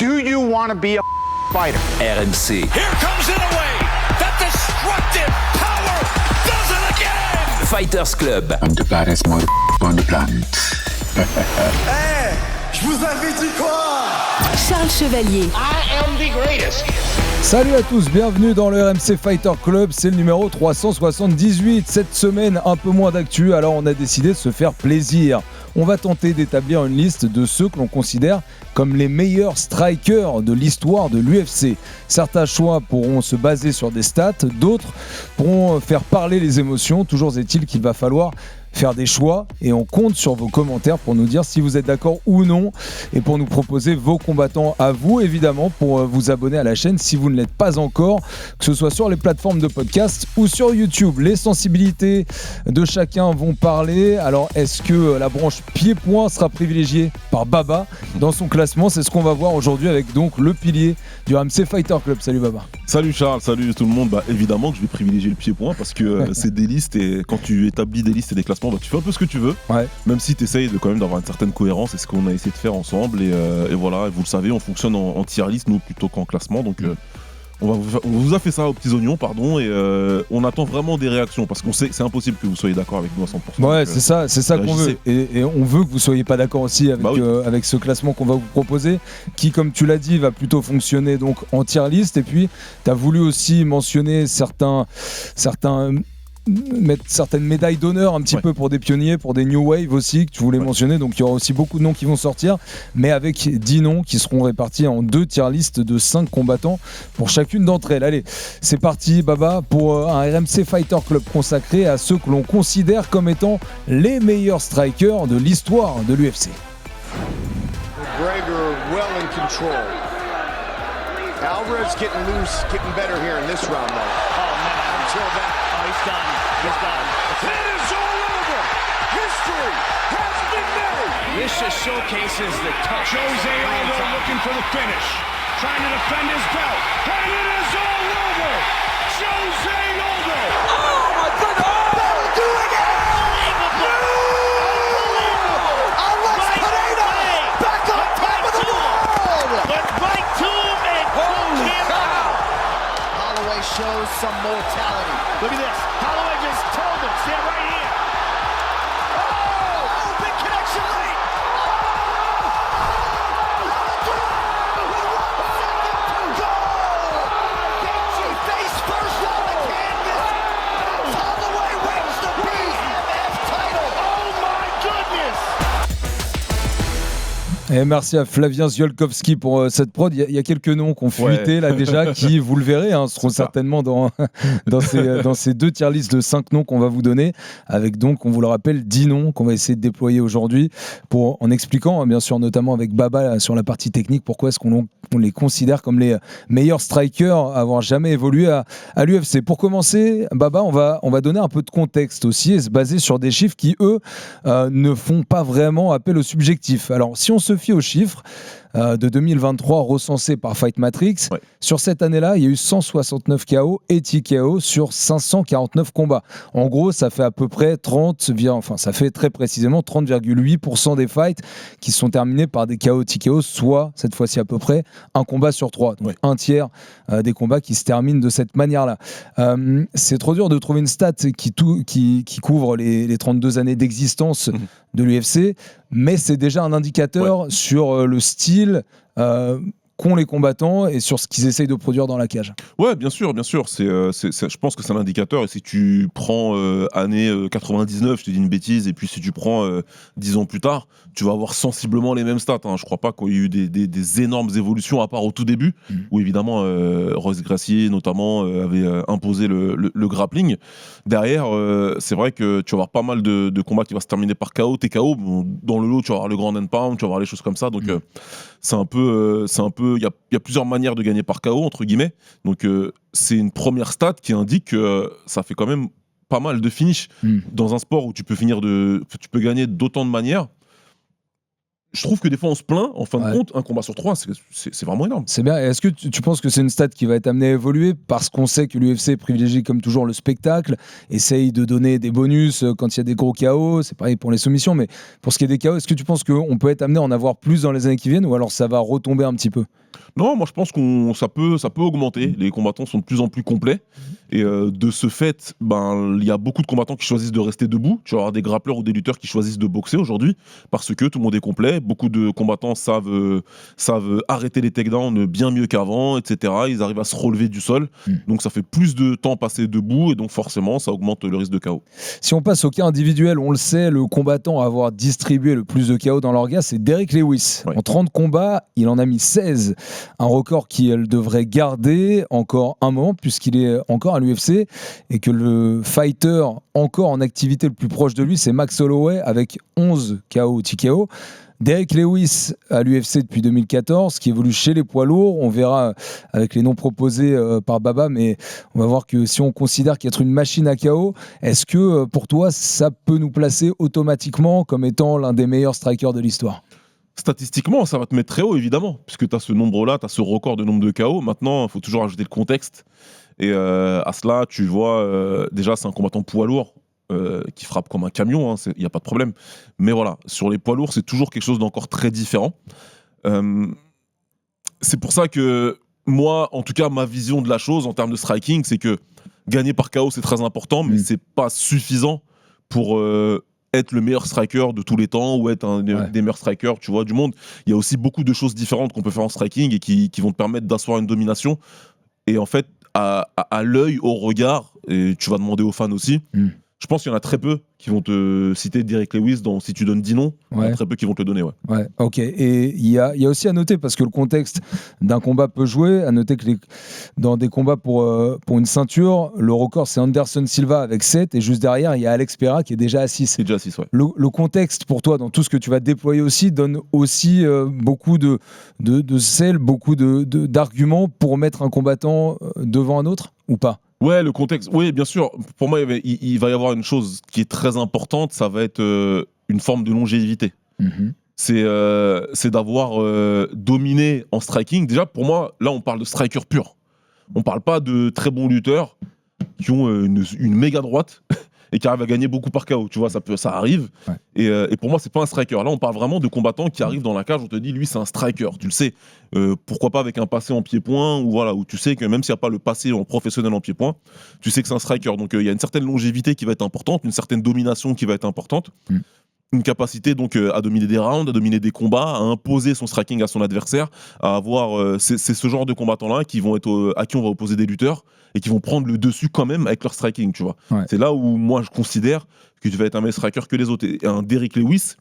Do you want to be a fighter? RMC. Here comes Inoue. That destructive power does it again. Fighters Club. I'm the baddest motherfucker on the planet. Hey, je vous avais dit quoi? Charles Chevalier. I am the greatest. Salut à tous, bienvenue dans le RMC Fighter Club, c'est le numéro 378. Cette semaine, un peu moins d'actu, alors on a décidé de se faire plaisir. On va tenter d'établir une liste de ceux que l'on considère comme les meilleurs strikers de l'histoire de l'UFC. Certains choix pourront se baser sur des stats, d'autres pourront faire parler les émotions. Toujours est-il qu'il va falloir faire des choix et on compte sur vos commentaires pour nous dire si vous êtes d'accord ou non et pour nous proposer vos combattants à vous, évidemment, pour vous abonner à la chaîne si vous ne l'êtes pas encore, que ce soit sur les plateformes de podcast ou sur YouTube. Les sensibilités de chacun vont parler. Alors, est-ce que la branche pied-point sera privilégiée par Baba dans son classement? C'est ce qu'on va voir aujourd'hui avec donc le pilier du RMC Fighter Club. Salut Baba. Salut Charles, salut tout le monde. Évidemment que je vais privilégier le pied-point parce que c'est des listes et quand tu établis des listes et des classements, tu fais un peu ce que tu veux, même si tu essayes quand même d'avoir une certaine cohérence, et ce qu'on a essayé de faire ensemble. Et voilà, vous le savez, on fonctionne en tier list, nous, plutôt qu'en classement. Donc on vous a fait ça aux petits oignons, et on attend vraiment des réactions parce qu'on sait que c'est impossible que vous soyez d'accord avec nous à 100%. Ouais, c'est ça qu'on veut. Et on veut que vous soyez pas d'accord aussi avec, avec ce classement qu'on va vous proposer, qui, comme tu l'as dit, va plutôt fonctionner donc en tier list. Et puis, tu as voulu aussi mentionner mettre certaines médailles d'honneur un petit peu pour des pionniers, pour des new wave aussi que tu voulais mentionner. Donc il y aura aussi beaucoup de noms qui vont sortir, mais avec 10 noms qui seront répartis en 2 tier listes de 5 combattants pour chacune d'entre elles. Allez, c'est parti Baba pour un RMC Fighter Club consacré à ceux que l'on considère comme étant les meilleurs strikers de l'histoire de l'UFC. McGregor well in control. Alvarez getting loose, getting better here in this round though. Oh man, until then. He's done. It is all over. History has been made. This just showcases the touch. Jose Aldo looking for the finish, trying to defend his belt, and it is all over. Jose Aldo. Oh my goodness! They'll do it again. Unbelievable! Alex Pereira back on top of the world. But right to him and holy cow! Holloway shows some mortality. Look at this. Holloway just told him, stand right here. Oh, big connection late. Face first on the canvas. Holloway wins the BMF title. Oh my goodness. Et merci à Flavien Ziolkowski pour cette prod. Il y a quelques noms qui ont fuité là déjà, qui, vous le verrez, seront certainement dans ces 2 tier lists de 5 noms qu'on va vous donner, avec donc, on vous le rappelle, 10 noms qu'on va essayer de déployer aujourd'hui, en expliquant, bien sûr, notamment avec Baba sur la partie technique, pourquoi est-ce qu'on les considère comme les meilleurs strikers à avoir jamais évolué à l'UFC. Pour commencer, Baba, on va donner un peu de contexte aussi et se baser sur des chiffres qui, eux, ne font pas vraiment appel au subjectif. Alors, si on se fie aux chiffres de 2023 recensés par Fight Matrix, sur cette année-là, il y a eu 169 KO et TKO sur 549 combats. En gros, ça fait à peu près ça fait très précisément 30,8% des fights qui sont terminés par des KO TKO, soit cette fois-ci à peu près un combat sur 3. Donc un tiers des combats qui se terminent de cette manière-là. C'est trop dur de trouver une stat qui couvre les 32 années d'existence de l'UFC, mais c'est déjà un indicateur sur le style qu'ont les combattants et sur ce qu'ils essayent de produire dans la cage. Ouais, bien sûr. Je pense que c'est un indicateur. Et si tu prends année 99, je te dis une bêtise, et puis si tu prends 10 ans plus tard, tu vas avoir sensiblement les mêmes stats. Je crois pas qu'il y ait eu des énormes évolutions, à part au tout début, où évidemment Royce Gracie notamment avait imposé le grappling. Derrière, c'est vrai que tu vas avoir pas mal de combats qui vont se terminer par KO, TKO. Dans le lot, tu vas avoir le grand end pound, tu vas avoir les choses comme ça. Donc c'est un peu, il y a plusieurs manières de gagner par KO entre guillemets. Donc c'est une première stat qui indique que ça fait quand même pas mal de finish dans un sport où tu peux gagner d'autant de manières. je trouve que des fois on se plaint, en fin de compte, un combat sur 3, c'est vraiment énorme. C'est bien. Et est-ce que tu penses que c'est une stat qui va être amenée à évoluer parce qu'on sait que l'UFC privilégie comme toujours le spectacle, essaye de donner des bonus quand il y a des gros KO, c'est pareil pour les soumissions, mais pour ce qui est des KO, est-ce que tu penses qu'on peut être amené à en avoir plus dans les années qui viennent ou alors ça va retomber un petit peu ? Non, moi je pense que ça peut augmenter. Les combattants sont de plus en plus complets. Et de ce fait, il y a beaucoup de combattants qui choisissent de rester debout. Tu vas avoir des grappleurs ou des lutteurs qui choisissent de boxer aujourd'hui parce que tout le monde est complet. Beaucoup de combattants savent arrêter les takedowns bien mieux qu'avant, etc. Ils arrivent à se relever du sol. Donc ça fait plus de temps passé debout et donc forcément ça augmente le risque de KO. Si on passe au cas individuel, on le sait, le combattant à avoir distribué le plus de KO dans l'orga, c'est Derrick Lewis. En 30 combats, il en a mis 16. Un record qu'il devrait garder encore un moment puisqu'il est encore à l'UFC et que le fighter encore en activité le plus proche de lui, c'est Max Holloway avec 11 KO ou TKO. Derrick Lewis à l'UFC depuis 2014, qui évolue chez les poids lourds. On verra avec les noms proposés par Baba, mais on va voir que si on considère qu'être une machine à KO, est-ce que pour toi, ça peut nous placer automatiquement comme étant l'un des meilleurs strikers de l'histoire ? Statistiquement, ça va te mettre très haut, évidemment, puisque tu as ce nombre-là, tu as ce record de nombre de KO. Maintenant, il faut toujours ajouter le contexte. Et à cela, tu vois, déjà, c'est un combattant poids lourd qui frappe comme un camion, il n'y a pas de problème. Mais voilà, sur les poids lourds, c'est toujours quelque chose d'encore très différent. C'est pour ça que moi, en tout cas, ma vision de la chose en termes de striking, c'est que gagner par KO, c'est très important, mais c'est pas suffisant pour être le meilleur striker de tous les temps ou être un des meilleurs strikers, tu vois, du monde. Il y a aussi beaucoup de choses différentes qu'on peut faire en striking et qui vont te permettre d'asseoir une domination. Et en fait, à l'œil, au regard, et tu vas demander aux fans aussi, je pense qu'il y en a très peu qui vont te citer Derrick Lewis si tu donnes 10 noms, il y en a très peu qui vont te le donner. Ouais, ok. Et il y a aussi à noter, parce que le contexte d'un combat peut jouer, à noter que dans des combats pour une ceinture, le record c'est Anderson Silva avec 7, et juste derrière, il y a Alex Pereira qui est déjà à 6. C'est déjà à 6, ouais. Le contexte pour toi, dans tout ce que tu vas déployer aussi, donne aussi beaucoup de sel, beaucoup d'arguments pour mettre un combattant devant un autre, ou pas ? Ouais, le contexte. Oui, bien sûr. Pour moi, il va y avoir une chose qui est très importante, ça va être une forme de longévité. C'est d'avoir dominé en striking. Déjà, pour moi, là, on parle de striker pur. On parle pas de très bons lutteurs qui ont une méga droite et qui arrivent à gagner beaucoup par KO. Tu vois, ça arrive. Ouais. Et pour moi, c'est pas un striker. Là, on parle vraiment de combattants qui arrivent dans la cage. On te dit, lui, c'est un striker. Tu le sais. Pourquoi pas avec un passé en pied-point où tu sais que même s'il n'y a pas le passé en professionnel en pied-point, tu sais que c'est un striker. Donc, il y a une certaine longévité qui va être importante, une certaine domination qui va être importante. Une capacité donc à dominer des rounds, à dominer des combats, à imposer son striking à son adversaire, à avoir c'est ce genre de combattants-là à qui on va opposer des lutteurs et qui vont prendre le dessus quand même avec leur striking, tu vois. Ouais. C'est là où moi je considère que tu vas être un meilleur striker que les autres. Et un Derrick Lewis,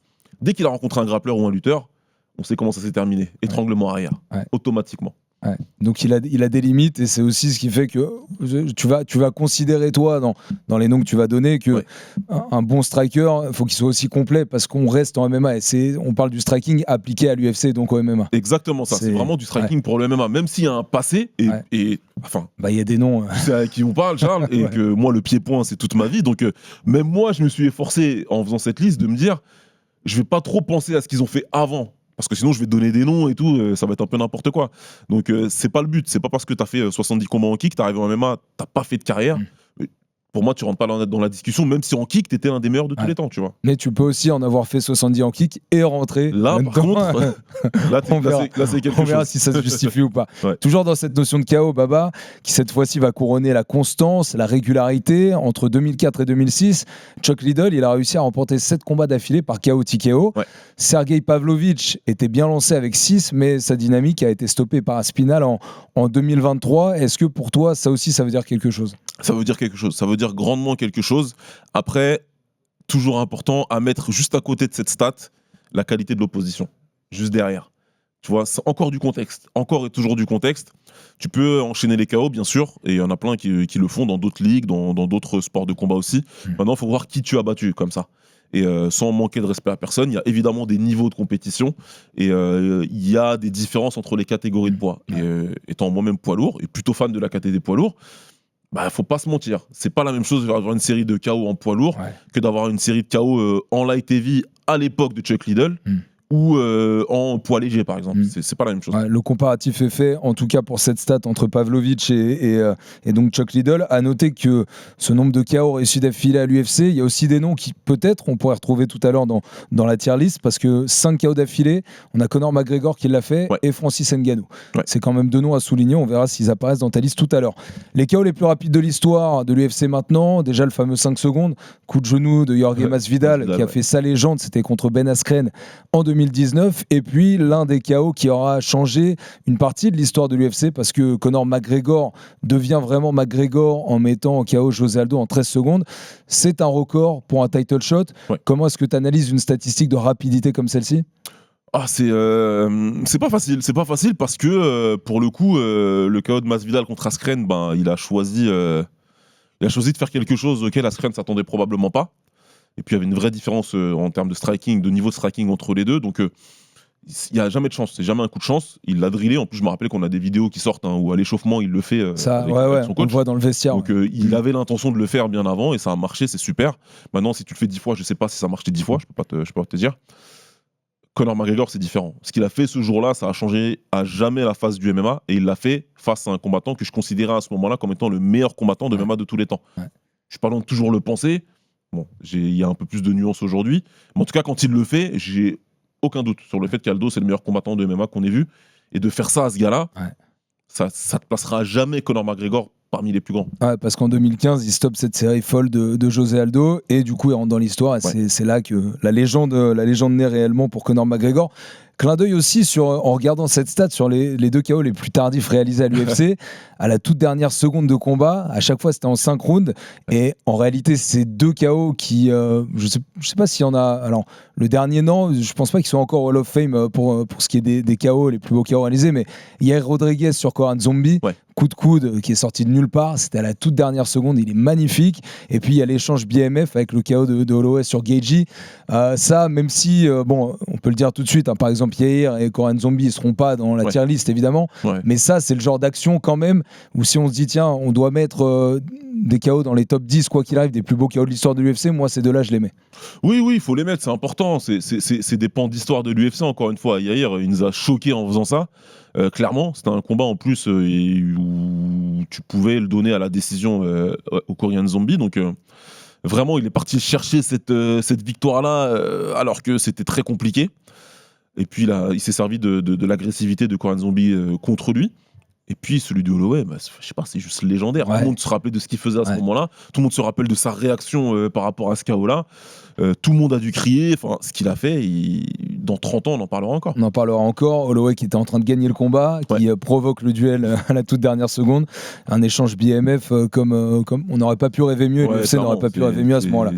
dès qu'il a rencontré un grappleur ou un lutteur, on sait comment ça s'est terminé. Étranglement arrière, automatiquement. Ouais. Donc il a des limites et c'est aussi ce qui fait que tu vas considérer toi dans les noms que tu vas donner que un bon striker il faut qu'il soit aussi complet parce qu'on reste en MMA et on parle du striking appliqué à l'UFC donc au MMA. Exactement ça, c'est vraiment du striking pour le MMA même s'il y a un passé et enfin il y a des noms c'est à qui on parle Charles et que moi le pied-point c'est toute ma vie donc même moi je me suis efforcé en faisant cette liste de me dire je vais pas trop penser à ce qu'ils ont fait avant. Parce que sinon, je vais te donner des noms et tout, ça va être un peu n'importe quoi. Donc, c'est pas le but. C'est pas parce que t'as fait 70 combats en kick, t'es arrivé en MMA, t'as pas fait de carrière. Pour moi, tu rentres pas dans la discussion, même si en kick, t'étais l'un des meilleurs de tous les temps, tu vois. Mais tu peux aussi en avoir fait 70 en kick et rentrer. Là, par contre, là, c'est quelque chose. On verra si ça se justifie ou pas. Ouais. Toujours dans cette notion de KO, Baba, qui cette fois-ci va couronner la constance, la régularité. Entre 2004 et 2006, Chuck Liddell, il a réussi à remporter 7 combats d'affilée par KO TKO. Ouais. Sergei Pavlovich était bien lancé avec 6, mais sa dynamique a été stoppée par Aspinall en 2023. Est-ce que pour toi, ça aussi, ça veut dire quelque chose ? Ça veut dire quelque chose, ça veut dire grandement quelque chose. Après, toujours important à mettre juste à côté de cette stat, la qualité de l'opposition, juste derrière. Tu vois, c'est encore du contexte, encore et toujours du contexte. Tu peux enchaîner les KO, bien sûr, et il y en a plein qui le font dans d'autres ligues, dans d'autres sports de combat aussi. Maintenant, il faut voir qui tu as battu, comme ça. Et sans manquer de respect à personne, il y a évidemment des niveaux de compétition et il y a des différences entre les catégories de poids. Et étant moi-même poids lourd, et plutôt fan de la catégorie des poids lourds, faut pas se mentir. C'est pas la même chose d'avoir une série de KO en poids lourd que d'avoir une série de KO en light heavy à l'époque de Chuck Liddell ou en poids léger par exemple. C'est pas la même chose. Ouais, le comparatif est fait, en tout cas pour cette stat entre Pavlovich et donc Chuck Liddell. À noter que ce nombre de KO réussis d'affilée à l'UFC, il y a aussi des noms qui peut-être on pourrait retrouver tout à l'heure dans la tier list, parce que 5 KO d'affilée, on a Conor McGregor qui l'a fait, et Francis Ngannou. C'est quand même 2 noms à souligner, on verra s'ils apparaissent dans ta liste tout à l'heure. Les KO les plus rapides de l'histoire de l'UFC maintenant, déjà le fameux 5 secondes, coup de genou de Jorge Masvidal qui a fait sa légende, c'était contre Ben Askren en 2019, et puis l'un des KO qui aura changé une partie de l'histoire de l'UFC, parce que Conor McGregor devient vraiment McGregor en mettant en KO José Aldo en 13 secondes. C'est un record pour un title shot. Comment est-ce que tu analyses une statistique de rapidité comme celle-ci ? C'est pas facile parce que pour le coup le KO de Masvidal contre Askren, il a choisi de faire quelque chose auquel Askren s'attendait probablement pas. Et puis il y avait une vraie différence en termes de striking, de niveau de striking entre les deux. Donc il n'y a jamais de chance, c'est jamais un coup de chance. Il l'a drillé. En plus, je me rappelle qu'on a des vidéos qui sortent où à l'échauffement il le fait avec son coach. On le voit dans le vestiaire. Donc il avait l'intention de le faire bien avant et ça a marché, c'est super. Maintenant, si tu le fais 10 fois, je sais pas si ça a marché 10 fois, je peux pas te dire. Conor McGregor, c'est différent. Ce qu'il a fait ce jour-là, ça a changé à jamais la face du MMA, et il l'a fait face à un combattant que je considérais à ce moment-là comme étant le meilleur combattant de MMA de tous les temps. Je suis pas loin de toujours le penser. Bon, il y a un peu plus de nuances aujourd'hui, mais en tout cas, quand il le fait, j'ai aucun doute sur le fait qu'Aldo, c'est le meilleur combattant de MMA qu'on ait vu, et de faire ça à ce gars-là, ça te placera jamais Conor McGregor parmi les plus grands. Parce qu'en 2015, il stoppe cette série folle de José Aldo, et du coup il rentre dans l'histoire, et c'est là que la légende naît réellement pour Conor McGregor. Clin d'œil aussi en regardant cette stat sur les 2 KO les plus tardifs réalisés à l'UFC, à la toute dernière seconde de combat, à chaque fois c'était en 5 rounds, et en réalité ces 2 KO qui, je sais pas s'il y en a, alors le dernier non, je pense pas qu'ils soient encore Hall of Fame pour ce qui est des KO, les plus beaux KO réalisés, mais Yair Rodriguez sur Korean Zombie, coup de coude qui est sorti de nulle part, c'était à la toute dernière seconde, il est magnifique. Et puis il y a l'échange BMF avec le KO de Holloway sur Gaethje. Ça, même si, on peut le dire tout de suite, par exemple Yair et Korean Zombie ne seront pas dans la tier list évidemment, mais ça c'est le genre d'action quand même où si on se dit tiens, on doit mettre des KO dans les top 10 quoi qu'il arrive, des plus beaux KO de l'histoire de l'UFC, moi ces 2-là je les mets. Oui, il faut les mettre, c'est important, c'est des pans d'histoire de l'UFC, encore une fois. Yair, il nous a choqués en faisant ça. Clairement, c'était un combat en plus où tu pouvais le donner à la décision au Korean Zombie. Donc vraiment, il est parti chercher cette victoire-là alors que c'était très compliqué. Et puis là, il s'est servi de l'agressivité de Korean Zombie contre lui. Et puis celui de Holloway, je sais pas, c'est juste légendaire. Tout le monde se rappelait de ce qu'il faisait à ce moment-là. Tout le monde se rappelle de sa réaction par rapport à ce KO-là. Tout le monde a dû crier. Enfin, ce qu'il a fait, dans 30 ans, on en parlera encore. On en parlera encore. Holloway qui était en train de gagner le combat, qui provoque le duel à la toute dernière seconde. Un échange BMF comme on n'aurait pas pu rêver mieux. L'UFC n'aurait pas pu rêver mieux à ce moment-là.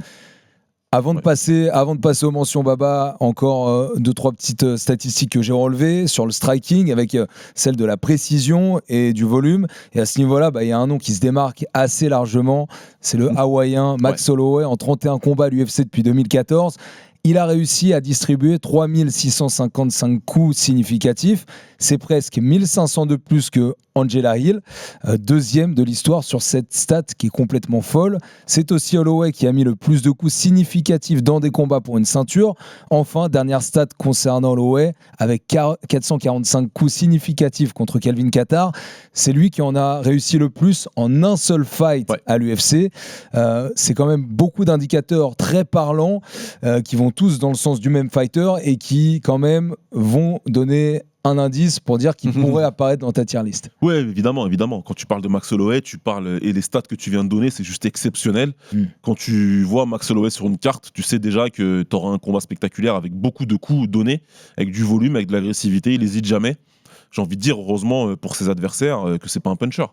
Avant de passer aux mentions Baba, encore 2-3 petites statistiques que j'ai relevées sur le striking, avec celle de la précision et du volume. Et à ce niveau-là, il y a un nom qui se démarque assez largement, c'est le Hawaïen Max Holloway, en 31 combats à l'UFC depuis 2014. Il a réussi à distribuer 3655 coups significatifs. C'est presque 1500 de plus que Angela Hill, deuxième de l'histoire sur cette stat qui est complètement folle. C'est aussi Holloway qui a mis le plus de coups significatifs dans des combats pour une ceinture. Enfin, dernière stat concernant Holloway, avec 445 coups significatifs contre Calvin Kattar, c'est lui qui en a réussi le plus en un seul fight à l'UFC. C'est quand même beaucoup d'indicateurs très parlants qui vont tous dans le sens du même fighter et qui quand même vont donner un indice pour dire qu'il pourrait apparaître dans ta tier list. Oui, évidemment. Quand tu parles de Max Holloway, et les stats que tu viens de donner, c'est juste exceptionnel. Quand tu vois Max Holloway sur une carte, tu sais déjà que tu auras un combat spectaculaire avec beaucoup de coups donnés, avec du volume, avec de l'agressivité. Il n'hésite jamais. J'ai envie de dire, heureusement pour ses adversaires, que c'est pas un puncher.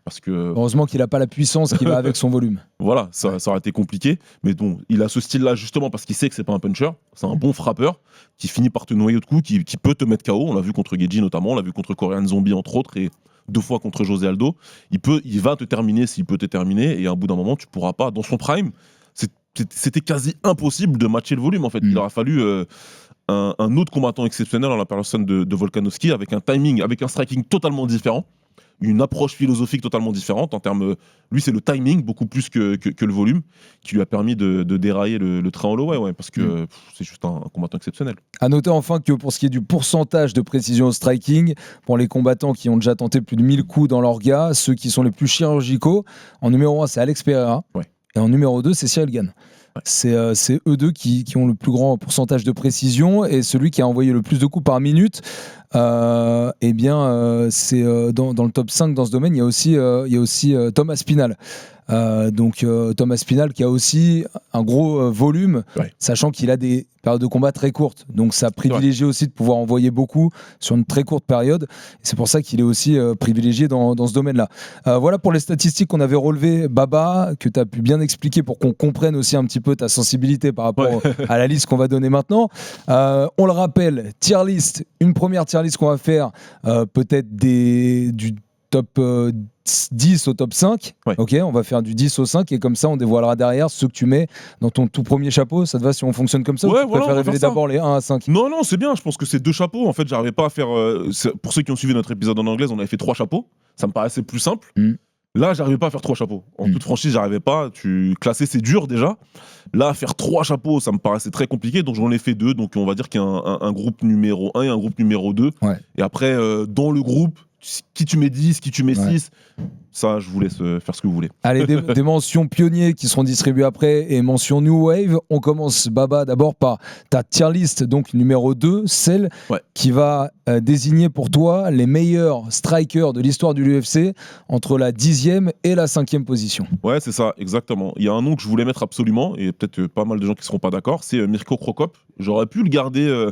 Parce que... Heureusement qu'il n'a pas la puissance qui va avec son volume. Voilà, ça aurait été compliqué. Mais bon, il a ce style-là justement parce qu'il sait que c'est pas un puncher. C'est un bon frappeur qui finit par te noyer de coups, qui peut te mettre KO. On l'a vu contre Gaethje notamment, on l'a vu contre Korean Zombie entre autres, et 2 fois contre José Aldo. Il va te terminer s'il peut te terminer, et à un bout d'un moment, tu pourras pas. Dans son prime, c'était quasi impossible de matcher le volume en fait. Il aura fallu un autre combattant exceptionnel en la personne de Volkanovski, avec un timing, avec un striking totalement différent. une approche philosophique totalement différente en termes. Lui, c'est le timing beaucoup plus que le volume qui lui a permis de dérailler le train Holloway, ouais, parce que c'est juste un combattant exceptionnel. À noter enfin que pour ce qui est du pourcentage de précision au striking, pour les combattants qui ont déjà tenté plus de 1000 coups dans leur gars, ceux qui sont les plus chirurgicaux, en numéro 1, c'est Alex Pereira. Ouais. Et en numéro 2, c'est Cyril Gane. Ouais. C'est eux deux qui ont le plus grand pourcentage de précision, et celui qui a envoyé le plus de coups par minute, c'est dans le top 5 dans ce domaine, il y a aussi Thomas Spinal. Thomas Spinal qui a aussi un gros volume, sachant qu'il a des périodes de combat très courtes, donc ça privilégie aussi de pouvoir envoyer beaucoup sur une très courte période, c'est pour ça qu'il est aussi privilégié dans ce domaine-là. Voilà pour les statistiques qu'on avait relevées, Baba, que tu as pu bien expliquer pour qu'on comprenne aussi un petit peu ta sensibilité par rapport à la liste qu'on va donner maintenant. On le rappelle, tier list, une première tier list qu'on va faire, peut-être du top 10 au top 5. Ok, on va faire du 10 au 5 et comme ça on dévoilera derrière ceux que tu mets dans ton tout premier chapeau. Ça te va si on fonctionne comme ça, ou tu préfères révéler d'abord les 1 à 5? Non, c'est bien, je pense que c'est 2 chapeaux. En fait, j'arrivais pas à faire. Pour ceux qui ont suivi notre épisode en anglais, on avait fait 3 chapeaux. Ça me paraissait plus simple. Là, j'arrivais pas à faire 3 chapeaux. En toute franchise, j'arrivais pas. Classer, c'est dur déjà. Là, faire 3 chapeaux, ça me paraissait très compliqué. Donc, j'en ai fait 2. Donc, on va dire qu'il y a un groupe numéro 1 et un groupe numéro 2. Ouais. Et après, dans le groupe, qui tu mets 10, qui tu mets 6, ça, je vous laisse faire ce que vous voulez. Allez, des mentions pionniers qui seront distribuées après et mentions New Wave. On commence, Baba, d'abord par ta tier list, donc numéro 2, celle qui va désigner pour toi les meilleurs strikers de l'histoire de l'UFC entre la 10e et la 5e position. Ouais, c'est ça, exactement. Il y a un nom que je voulais mettre absolument, et peut-être pas mal de gens qui ne seront pas d'accord, c'est Mirko Cro Cop. J'aurais pu le garder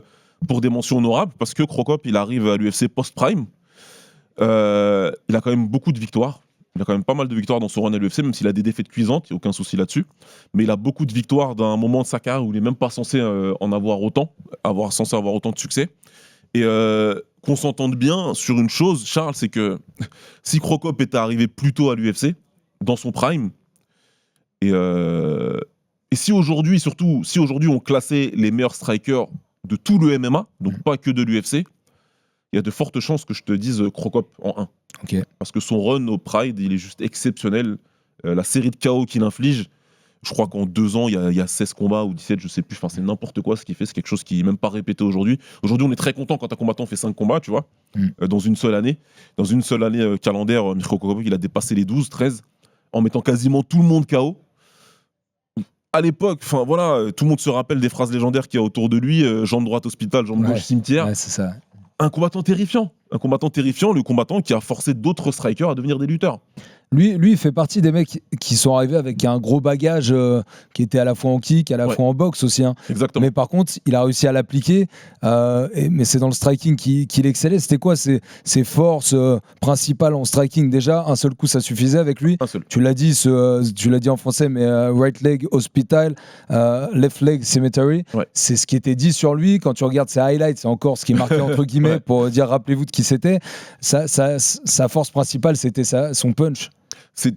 pour des mentions honorables, parce que Cro Cop, il arrive à l'UFC post-prime. Il a quand même beaucoup de victoires. Il a quand même pas mal de victoires dans son run à l'UFC, même s'il a des défaites cuisantes, il n'y a aucun souci là-dessus. Mais il a beaucoup de victoires d'un moment de sa carrière où il n'est même pas censé en avoir autant, censé avoir autant de succès. Et qu'on s'entende bien sur une chose, Charles, c'est que si Cro Cop était arrivé plus tôt à l'UFC, dans son prime, et si aujourd'hui, surtout, si aujourd'hui on classait les meilleurs strikers de tout le MMA, donc pas que de l'UFC, il y a de fortes chances que je te dise Cro Cop en 1. Okay. Parce que son run au Pride, il est juste exceptionnel. La série de KO qu'il inflige, je crois qu'en 2 ans, il y a 16 combats ou 17, je sais plus. Enfin, c'est n'importe quoi ce qu'il fait. C'est quelque chose qui n'est même pas répété aujourd'hui. Aujourd'hui, on est très content quand un combattant fait 5 combats, tu vois, dans une seule année. Dans une seule année calendaire, Mirko Cro Cop, il a dépassé les 12, 13, en mettant quasiment tout le monde KO. À l'époque, voilà, tout le monde se rappelle des phrases légendaires qu'il y a autour de lui, jambe droite hôpital, jambe gauche cimetière. Ouais, c'est ça. Un combattant terrifiant, le combattant qui a forcé d'autres strikers à devenir des lutteurs. Lui, il fait partie des mecs qui sont arrivés avec un gros bagage qui était à la fois en kick, à la fois en boxe aussi. Hein. Exactement. Mais par contre, il a réussi à l'appliquer. Mais c'est dans le striking qu'il excellait. C'était quoi ses forces principales en striking? Déjà, un seul coup, ça suffisait avec lui. Tu l'as dit en français, mais right leg hospital, left leg cemetery. Ouais. C'est ce qui était dit sur lui. Quand tu regardes ses highlights, c'est encore ce qui est marqué entre guillemets pour dire rappelez-vous de qui c'était. Sa force principale, c'était son punch.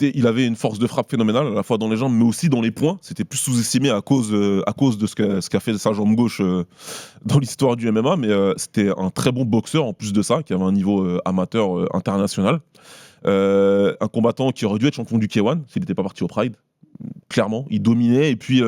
Il avait une force de frappe phénoménale, à la fois dans les jambes, mais aussi dans les poings. C'était plus sous-estimé à cause de ce qu'a fait sa jambe gauche dans l'histoire du MMA, mais c'était un très bon boxeur en plus de ça, qui avait un niveau amateur international. Un combattant qui aurait dû être champion du K1 s'il n'était pas parti au Pride. Clairement, il dominait. Et puis,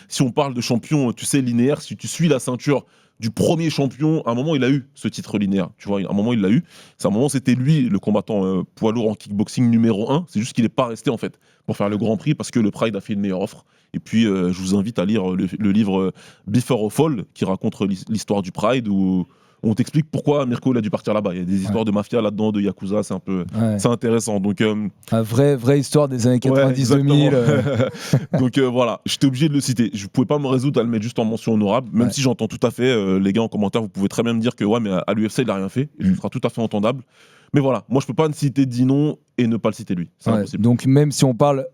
si on parle de champion, tu sais, linéaire, si tu suis la ceinture du premier champion, à un moment il a eu ce titre linéaire, tu vois, à un moment il l'a eu, à un moment c'était lui le combattant poids lourd en kickboxing numéro 1, c'est juste qu'il n'est pas resté en fait pour faire le Grand Prix parce que le Pride a fait une meilleure offre. Et puis je vous invite à lire le livre Before a Fall qui raconte l'histoire du Pride où on t'explique pourquoi Mirko il a dû partir là-bas. Il y a des histoires de mafia là-dedans, de Yakuza, c'est un peu c'est intéressant. Donc, vraie histoire des années 90-2000. Donc voilà, j'étais obligé de le citer. Je ne pouvais pas me résoudre à le mettre juste en mention honorable, même si j'entends tout à fait, les gars en commentaire, vous pouvez très bien me dire que mais à l'UFC il n'a rien fait, et ce sera tout à fait entendable. Mais voilà, moi je ne peux pas ne citer Dinon et ne pas le citer lui. C'est impossible. Donc même si on parle...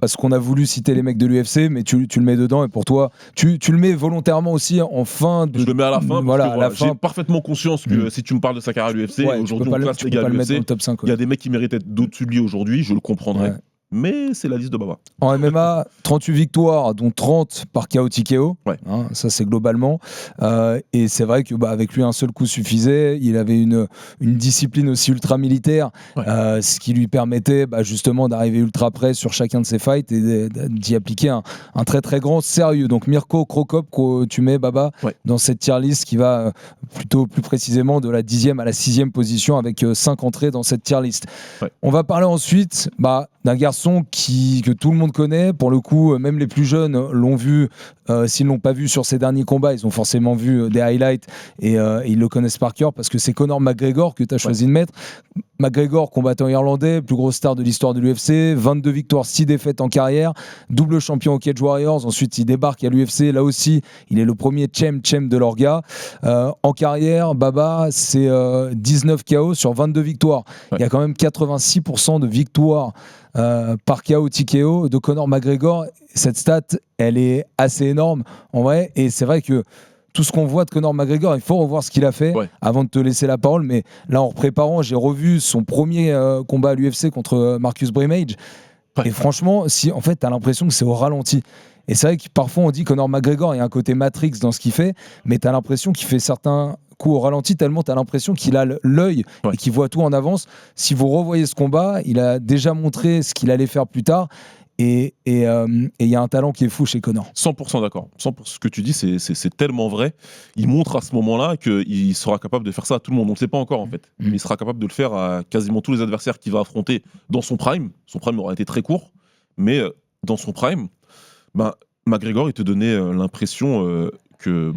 Parce qu'on a voulu citer les mecs de l'UFC, mais tu le mets dedans et pour toi, tu le mets volontairement aussi en fin de. Je le mets à la fin. Voilà, j'ai parfaitement conscience que si tu me parles de sa carrière à l'UFC, aujourd'hui on classe les gars à l'UFC. Il y a des mecs qui méritaient d'être au-dessus de lui aujourd'hui, je le comprendrais. mais c'est la liste de Baba. En MMA, 38 victoires, dont 30 par KO TKO. Ouais. Hein, ça, c'est globalement. Et c'est vrai que avec lui, un seul coup suffisait. Il avait une discipline aussi ultra militaire, ce qui lui permettait justement d'arriver ultra près sur chacun de ses fights et d'y appliquer un très très grand sérieux. Donc Mirko Cro Cop, tu mets Baba dans cette tier list qui va plutôt plus précisément de la 10e à la 6e position avec 5 entrées dans cette tier list. Ouais. On va parler ensuite d'un garçon que tout le monde connaît. Pour le coup, même les plus jeunes l'ont vu. S'ils ne l'ont pas vu sur ses derniers combats, ils ont forcément vu des highlights et ils le connaissent par cœur parce que c'est Conor McGregor que tu as choisi de mettre. McGregor, combattant irlandais, plus grosse star de l'histoire de l'UFC, 22 victoires, 6 défaites en carrière, double champion au Cage Warriors. Ensuite, il débarque à l'UFC. Là aussi, il est le premier champ de leur gars. En carrière, Baba, c'est 19 KO sur 22 victoires. Il y a quand même 86% de victoires par KO TKO de Conor McGregor. Cette stat, elle est assez énorme en vrai. Et c'est vrai que tout ce qu'on voit de Conor McGregor, il faut revoir ce qu'il a fait avant de te laisser la parole. Mais là, en préparant, j'ai revu son premier combat à l'UFC contre Marcus Brimage. Et franchement, en fait, tu as l'impression que c'est au ralenti. Et c'est vrai que parfois, on dit Conor McGregor, il y a un côté Matrix dans ce qu'il fait, mais tu as l'impression qu'il fait certains coups au ralenti, tellement tu as l'impression qu'il a l'œil et qu'il voit tout en avance. Si vous revoyez ce combat, il a déjà montré ce qu'il allait faire plus tard. Et il y a un talent qui est fou chez Conor. 100% d'accord. 100%, ce que tu dis, c'est tellement vrai. Il montre à ce moment-là qu'il sera capable de faire ça à tout le monde. On ne le sait pas encore en fait. Mais il sera capable de le faire à quasiment tous les adversaires qu'il va affronter dans son prime. Son prime aura été très court, mais dans son prime, McGregor, il te donnait l'impression que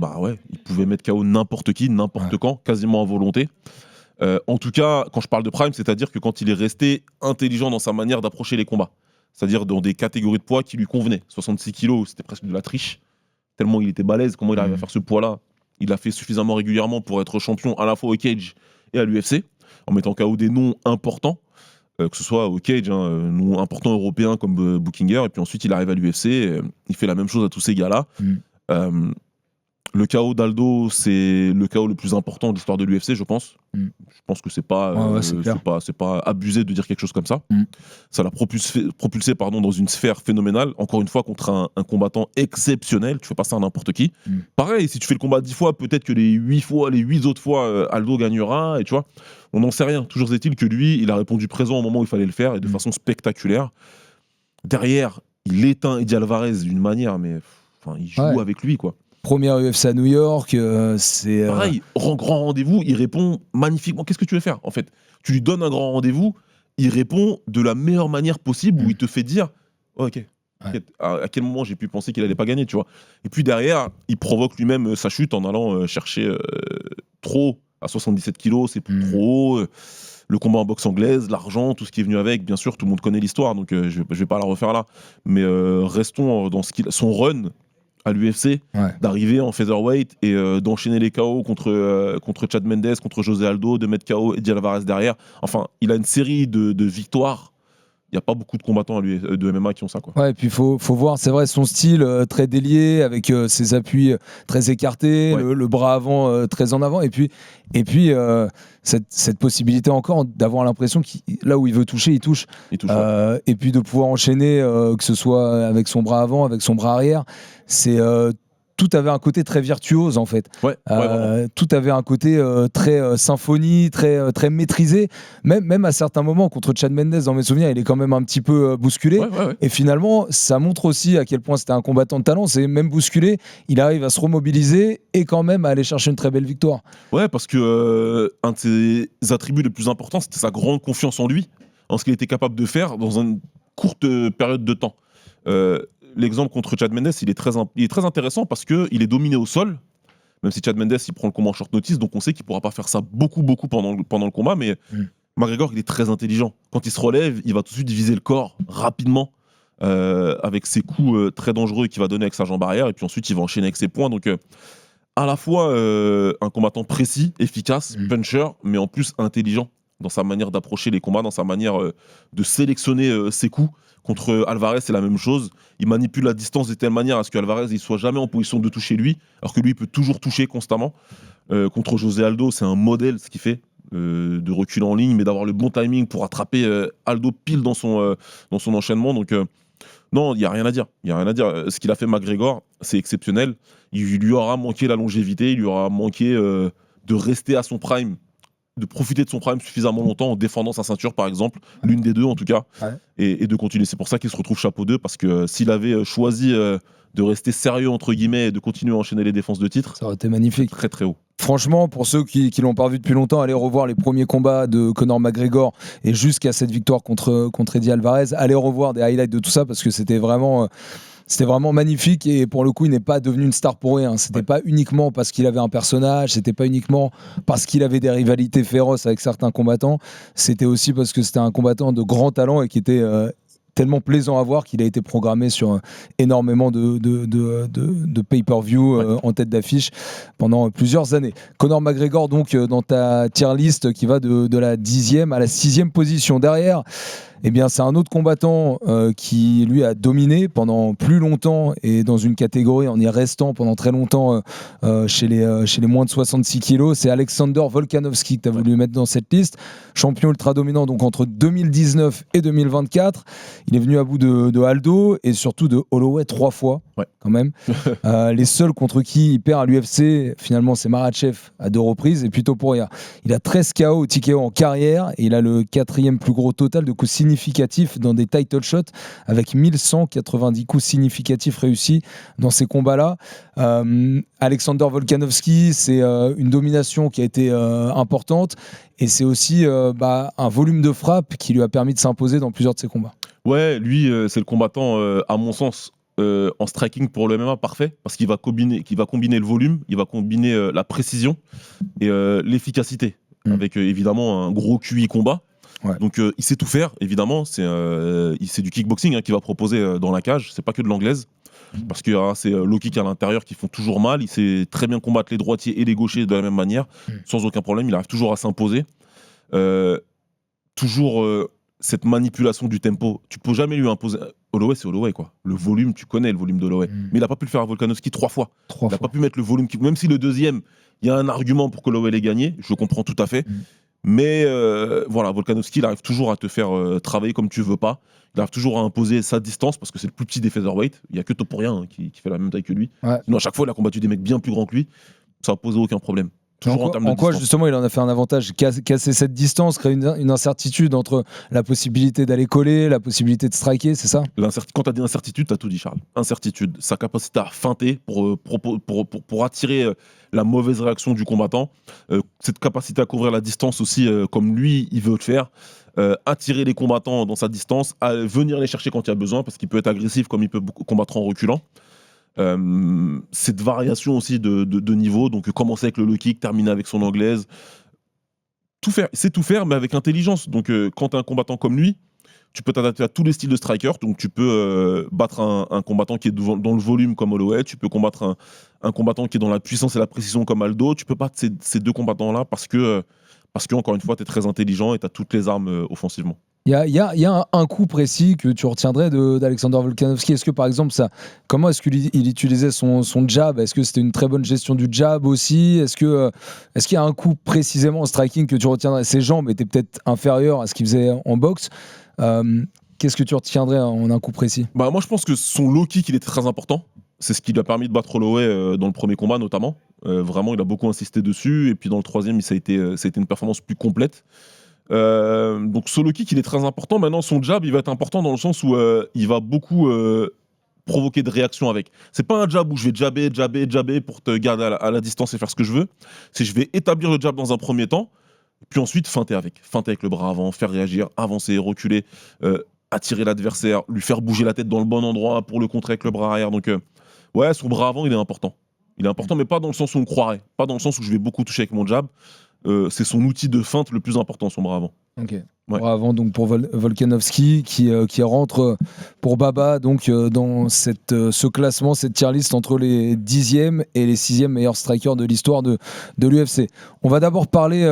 il pouvait mettre KO n'importe qui, n'importe quand, quasiment à volonté. En tout cas, quand je parle de prime, c'est-à-dire que quand il est resté intelligent dans sa manière d'approcher les combats. C'est-à-dire dans des catégories de poids qui lui convenaient. 66 kilos, c'était presque de la triche. Tellement il était balèze, comment il arrive à faire ce poids-là. Il l'a fait suffisamment régulièrement pour être champion à la fois au Cage et à l'UFC, en mettant KO des noms importants, que ce soit au Cage, noms importants européens comme Bookinger, et puis ensuite il arrive à l'UFC, il fait la même chose à tous ces gars-là. Le KO d'Aldo, c'est le KO le plus important de l'histoire de l'UFC, je pense. Je pense que c'est pas abusé de dire quelque chose comme ça. Ça l'a propulsé dans une sphère phénoménale. Encore une fois, contre un combattant exceptionnel. Tu fais pas ça à n'importe qui. Pareil, si tu fais le combat 10 fois, peut-être que les 8 autres fois, Aldo gagnera. Et tu vois, on n'en sait rien. Toujours est-il que lui, il a répondu présent au moment où il fallait le faire et de façon spectaculaire. Derrière, il éteint Eddie Alvarez d'une manière, mais il joue avec lui, quoi. Première UFC à New York, c'est... Pareil, grand rendez-vous, il répond magnifiquement. Qu'est-ce que tu veux faire, en fait ? Tu lui donnes un grand rendez-vous, il répond de la meilleure manière possible, où il te fait dire ok, à quel moment j'ai pu penser qu'il allait pas gagner, tu vois. Et puis derrière, il provoque lui-même sa chute en allant chercher trop à 77 kilos, c'est plus trop haut. Le combat en boxe anglaise, l'argent, tout ce qui est venu avec, bien sûr, tout le monde connaît l'histoire, donc je vais pas la refaire là. Mais restons dans son run à l'UFC, d'arriver en featherweight et d'enchaîner les KO contre Chad Mendes, contre José Aldo, de mettre KO Eddie Alvarez derrière. Enfin, il a une série de victoires. Il n'y a pas beaucoup de combattants de MMA qui ont ça, quoi. Ouais, et puis il faut voir, c'est vrai, son style très délié, avec ses appuis très écartés, le bras avant très en avant, et puis cette possibilité encore d'avoir l'impression que là où il veut toucher, il touche. Et puis de pouvoir enchaîner, que ce soit avec son bras avant, avec son bras arrière, c'est... tout avait un côté très virtuose en fait. Tout avait un côté très symphonie, très maîtrisé. Même à certains moments, contre Chad Mendes, dans mes souvenirs, il est quand même un petit peu bousculé. Et finalement, ça montre aussi à quel point c'était un combattant de talent. C'est même bousculé, il arrive à se remobiliser et quand même à aller chercher une très belle victoire. Ouais, parce que un de ses attributs les plus importants, c'était sa grande confiance en lui, en ce qu'il était capable de faire dans une courte période de temps. L'exemple contre Chad Mendes, il est très intéressant parce qu'il est dominé au sol, même si Chad Mendes il prend le combat en short notice, donc on sait qu'il ne pourra pas faire ça beaucoup pendant le combat, mais McGregor il est très intelligent. Quand il se relève, il va tout de suite viser le corps rapidement, avec ses coups très dangereux qu'il va donner avec sa jambe arrière, et puis ensuite il va enchaîner avec ses poings. Donc à la fois un combattant précis, efficace, puncher, mais en plus intelligent dans sa manière d'approcher les combats, dans sa manière de sélectionner ses coups. Contre Alvarez, c'est la même chose. Il manipule la distance de telle manière à ce qu'Alvarez ne soit jamais en position de toucher lui, alors que lui, il peut toujours toucher constamment. Contre José Aldo, c'est un modèle ce qu'il fait. de reculer en ligne, mais d'avoir le bon timing pour attraper Aldo pile dans son enchaînement. Donc non, il n'y a rien à dire. Ce qu'il a fait McGregor, c'est exceptionnel. Il lui aura manqué la longévité, il lui aura manqué de rester à son prime, de profiter de son prime suffisamment longtemps en défendant sa ceinture, par exemple, l'une des deux en tout cas, et de continuer. C'est pour ça qu'il se retrouve chapeau 2, parce que s'il avait choisi de rester sérieux, entre guillemets, et de continuer à enchaîner les défenses de titre, ça aurait été magnifique. Très très haut. Franchement, pour ceux qui l'ont pas vu depuis longtemps, allez revoir les premiers combats de Conor McGregor et jusqu'à cette victoire contre Eddie Alvarez. Allez revoir des highlights de tout ça parce que c'était vraiment magnifique, et pour le coup il n'est pas devenu une star pour rien. C'était pas uniquement parce qu'il avait un personnage, c'était pas uniquement parce qu'il avait des rivalités féroces avec certains combattants, c'était aussi parce que c'était un combattant de grand talent et qui était tellement plaisant à voir qu'il a été programmé sur énormément de pay-per-view en tête d'affiche pendant plusieurs années. Conor McGregor, donc, dans ta tier list qui va de la 10e à la 6e position. Derrière, eh bien, c'est un autre combattant qui, lui, a dominé pendant plus longtemps et dans une catégorie en y restant pendant très longtemps chez les moins de 66 kilos. C'est Alexander Volkanovski que tu as voulu mettre dans cette liste. Champion ultra dominant donc entre 2019 et 2024. Il est venu à bout de Aldo et surtout de Holloway 3 fois, quand même. Les seuls contre qui il perd à l'UFC, finalement, c'est Makhachev à 2 reprises, et plutôt pour rien. Il a 13 KO ou TKO en carrière et il a le 4e plus gros total de coups significatifs dans des title shots, avec 1190 coups significatifs réussis dans ces combats-là. Alexander Volkanovski, c'est une domination qui a été importante, et c'est aussi un volume de frappe qui lui a permis de s'imposer dans plusieurs de ses combats. Ouais, lui, c'est le combattant, à mon sens, en striking pour le MMA parfait, parce qu'il va combiner le volume, il va combiner la précision et l'efficacité, avec évidemment un gros QI combat. Donc il sait tout faire, évidemment. C'est du kickboxing qu'il va proposer dans la cage, c'est pas que de l'anglaise, parce que c'est low kick à l'intérieur qui font toujours mal. Il sait très bien combattre les droitiers et les gauchers de la même manière, sans aucun problème. Il arrive toujours à s'imposer. Toujours cette manipulation du tempo, tu peux jamais lui imposer. Holloway, c'est Holloway, quoi. Le volume, tu connais le volume d'Holloway. Mais il n'a pas pu le faire à Volkanovski 3 fois. Il n'a pas pu mettre le volume, même si le deuxième, il y a un argument pour que Holloway l'ait gagné, je le comprends tout à fait. Mais voilà, Volkanovski, il arrive toujours à te faire travailler comme tu veux pas. Il arrive toujours à imposer sa distance, parce que c'est le plus petit des featherweight. Il n'y a que Topuria qui fait la même taille que lui. Sinon, à chaque fois, il a combattu des mecs bien plus grands que lui. Ça n'a posé aucun problème. En quoi justement il en a fait un avantage? Casser cette distance, créer une incertitude entre la possibilité d'aller coller, la possibilité de striker, c'est ça? Quand tu as des incertitudes, tu as tout dit, Charles. Incertitude, sa capacité à feinter pour attirer la mauvaise réaction du combattant, cette capacité à couvrir la distance aussi, comme lui il veut le faire, attirer les combattants dans sa distance, à venir les chercher quand il y a besoin, parce qu'il peut être agressif comme il peut combattre en reculant. Cette variation aussi de niveau, donc commencer avec le low kick, terminer avec son anglaise, tout faire, c'est tout faire, mais avec intelligence. Donc quand tu es un combattant comme lui, tu peux t'adapter à tous les styles de striker. Donc tu peux battre un combattant qui est dans le volume comme Holloway, tu peux combattre un combattant qui est dans la puissance et la précision comme Aldo. Tu peux battre ces deux combattants là parce que encore une fois tu es très intelligent et tu as toutes les armes offensivement. Il y a un coup précis que tu retiendrais d'Alexander Volkanovski. Est-ce que par exemple, comment est-ce qu'il utilisait son jab? Est-ce que c'était une très bonne gestion du jab aussi? Est-ce qu'il y a un coup précisément en striking que tu retiendrais? Ses jambes étaient peut-être inférieures à ce qu'il faisait en boxe. Qu'est-ce que tu retiendrais en un coup précis? Moi je pense que son low kick il était très important. C'est ce qui lui a permis de battre Holloway dans le premier combat notamment. Vraiment il a beaucoup insisté dessus, et puis dans le troisième ça a été une performance plus complète. Donc ce low kick il est très important. Maintenant son jab il va être important dans le sens où il va beaucoup provoquer de réactions avec. C'est pas un jab où je vais jabber pour te garder à la distance et faire ce que je veux. C'est je vais établir le jab dans un premier temps, puis ensuite feinter avec le bras avant, faire réagir, avancer, reculer, attirer l'adversaire, lui faire bouger la tête dans le bon endroit pour le contrer avec le bras arrière. Donc ouais, son bras avant il est important. Il est important, mais pas dans le sens où on croirait, pas dans le sens où je vais beaucoup toucher avec mon jab. C'est son outil de feinte le plus important, son bras avant. Ok. Ouais. Bras avant donc pour Volkanovski qui rentre pour Baba donc dans ce classement, cette tier list entre les 10e et les 6e meilleurs strikers de l'histoire de l'UFC. On va d'abord parler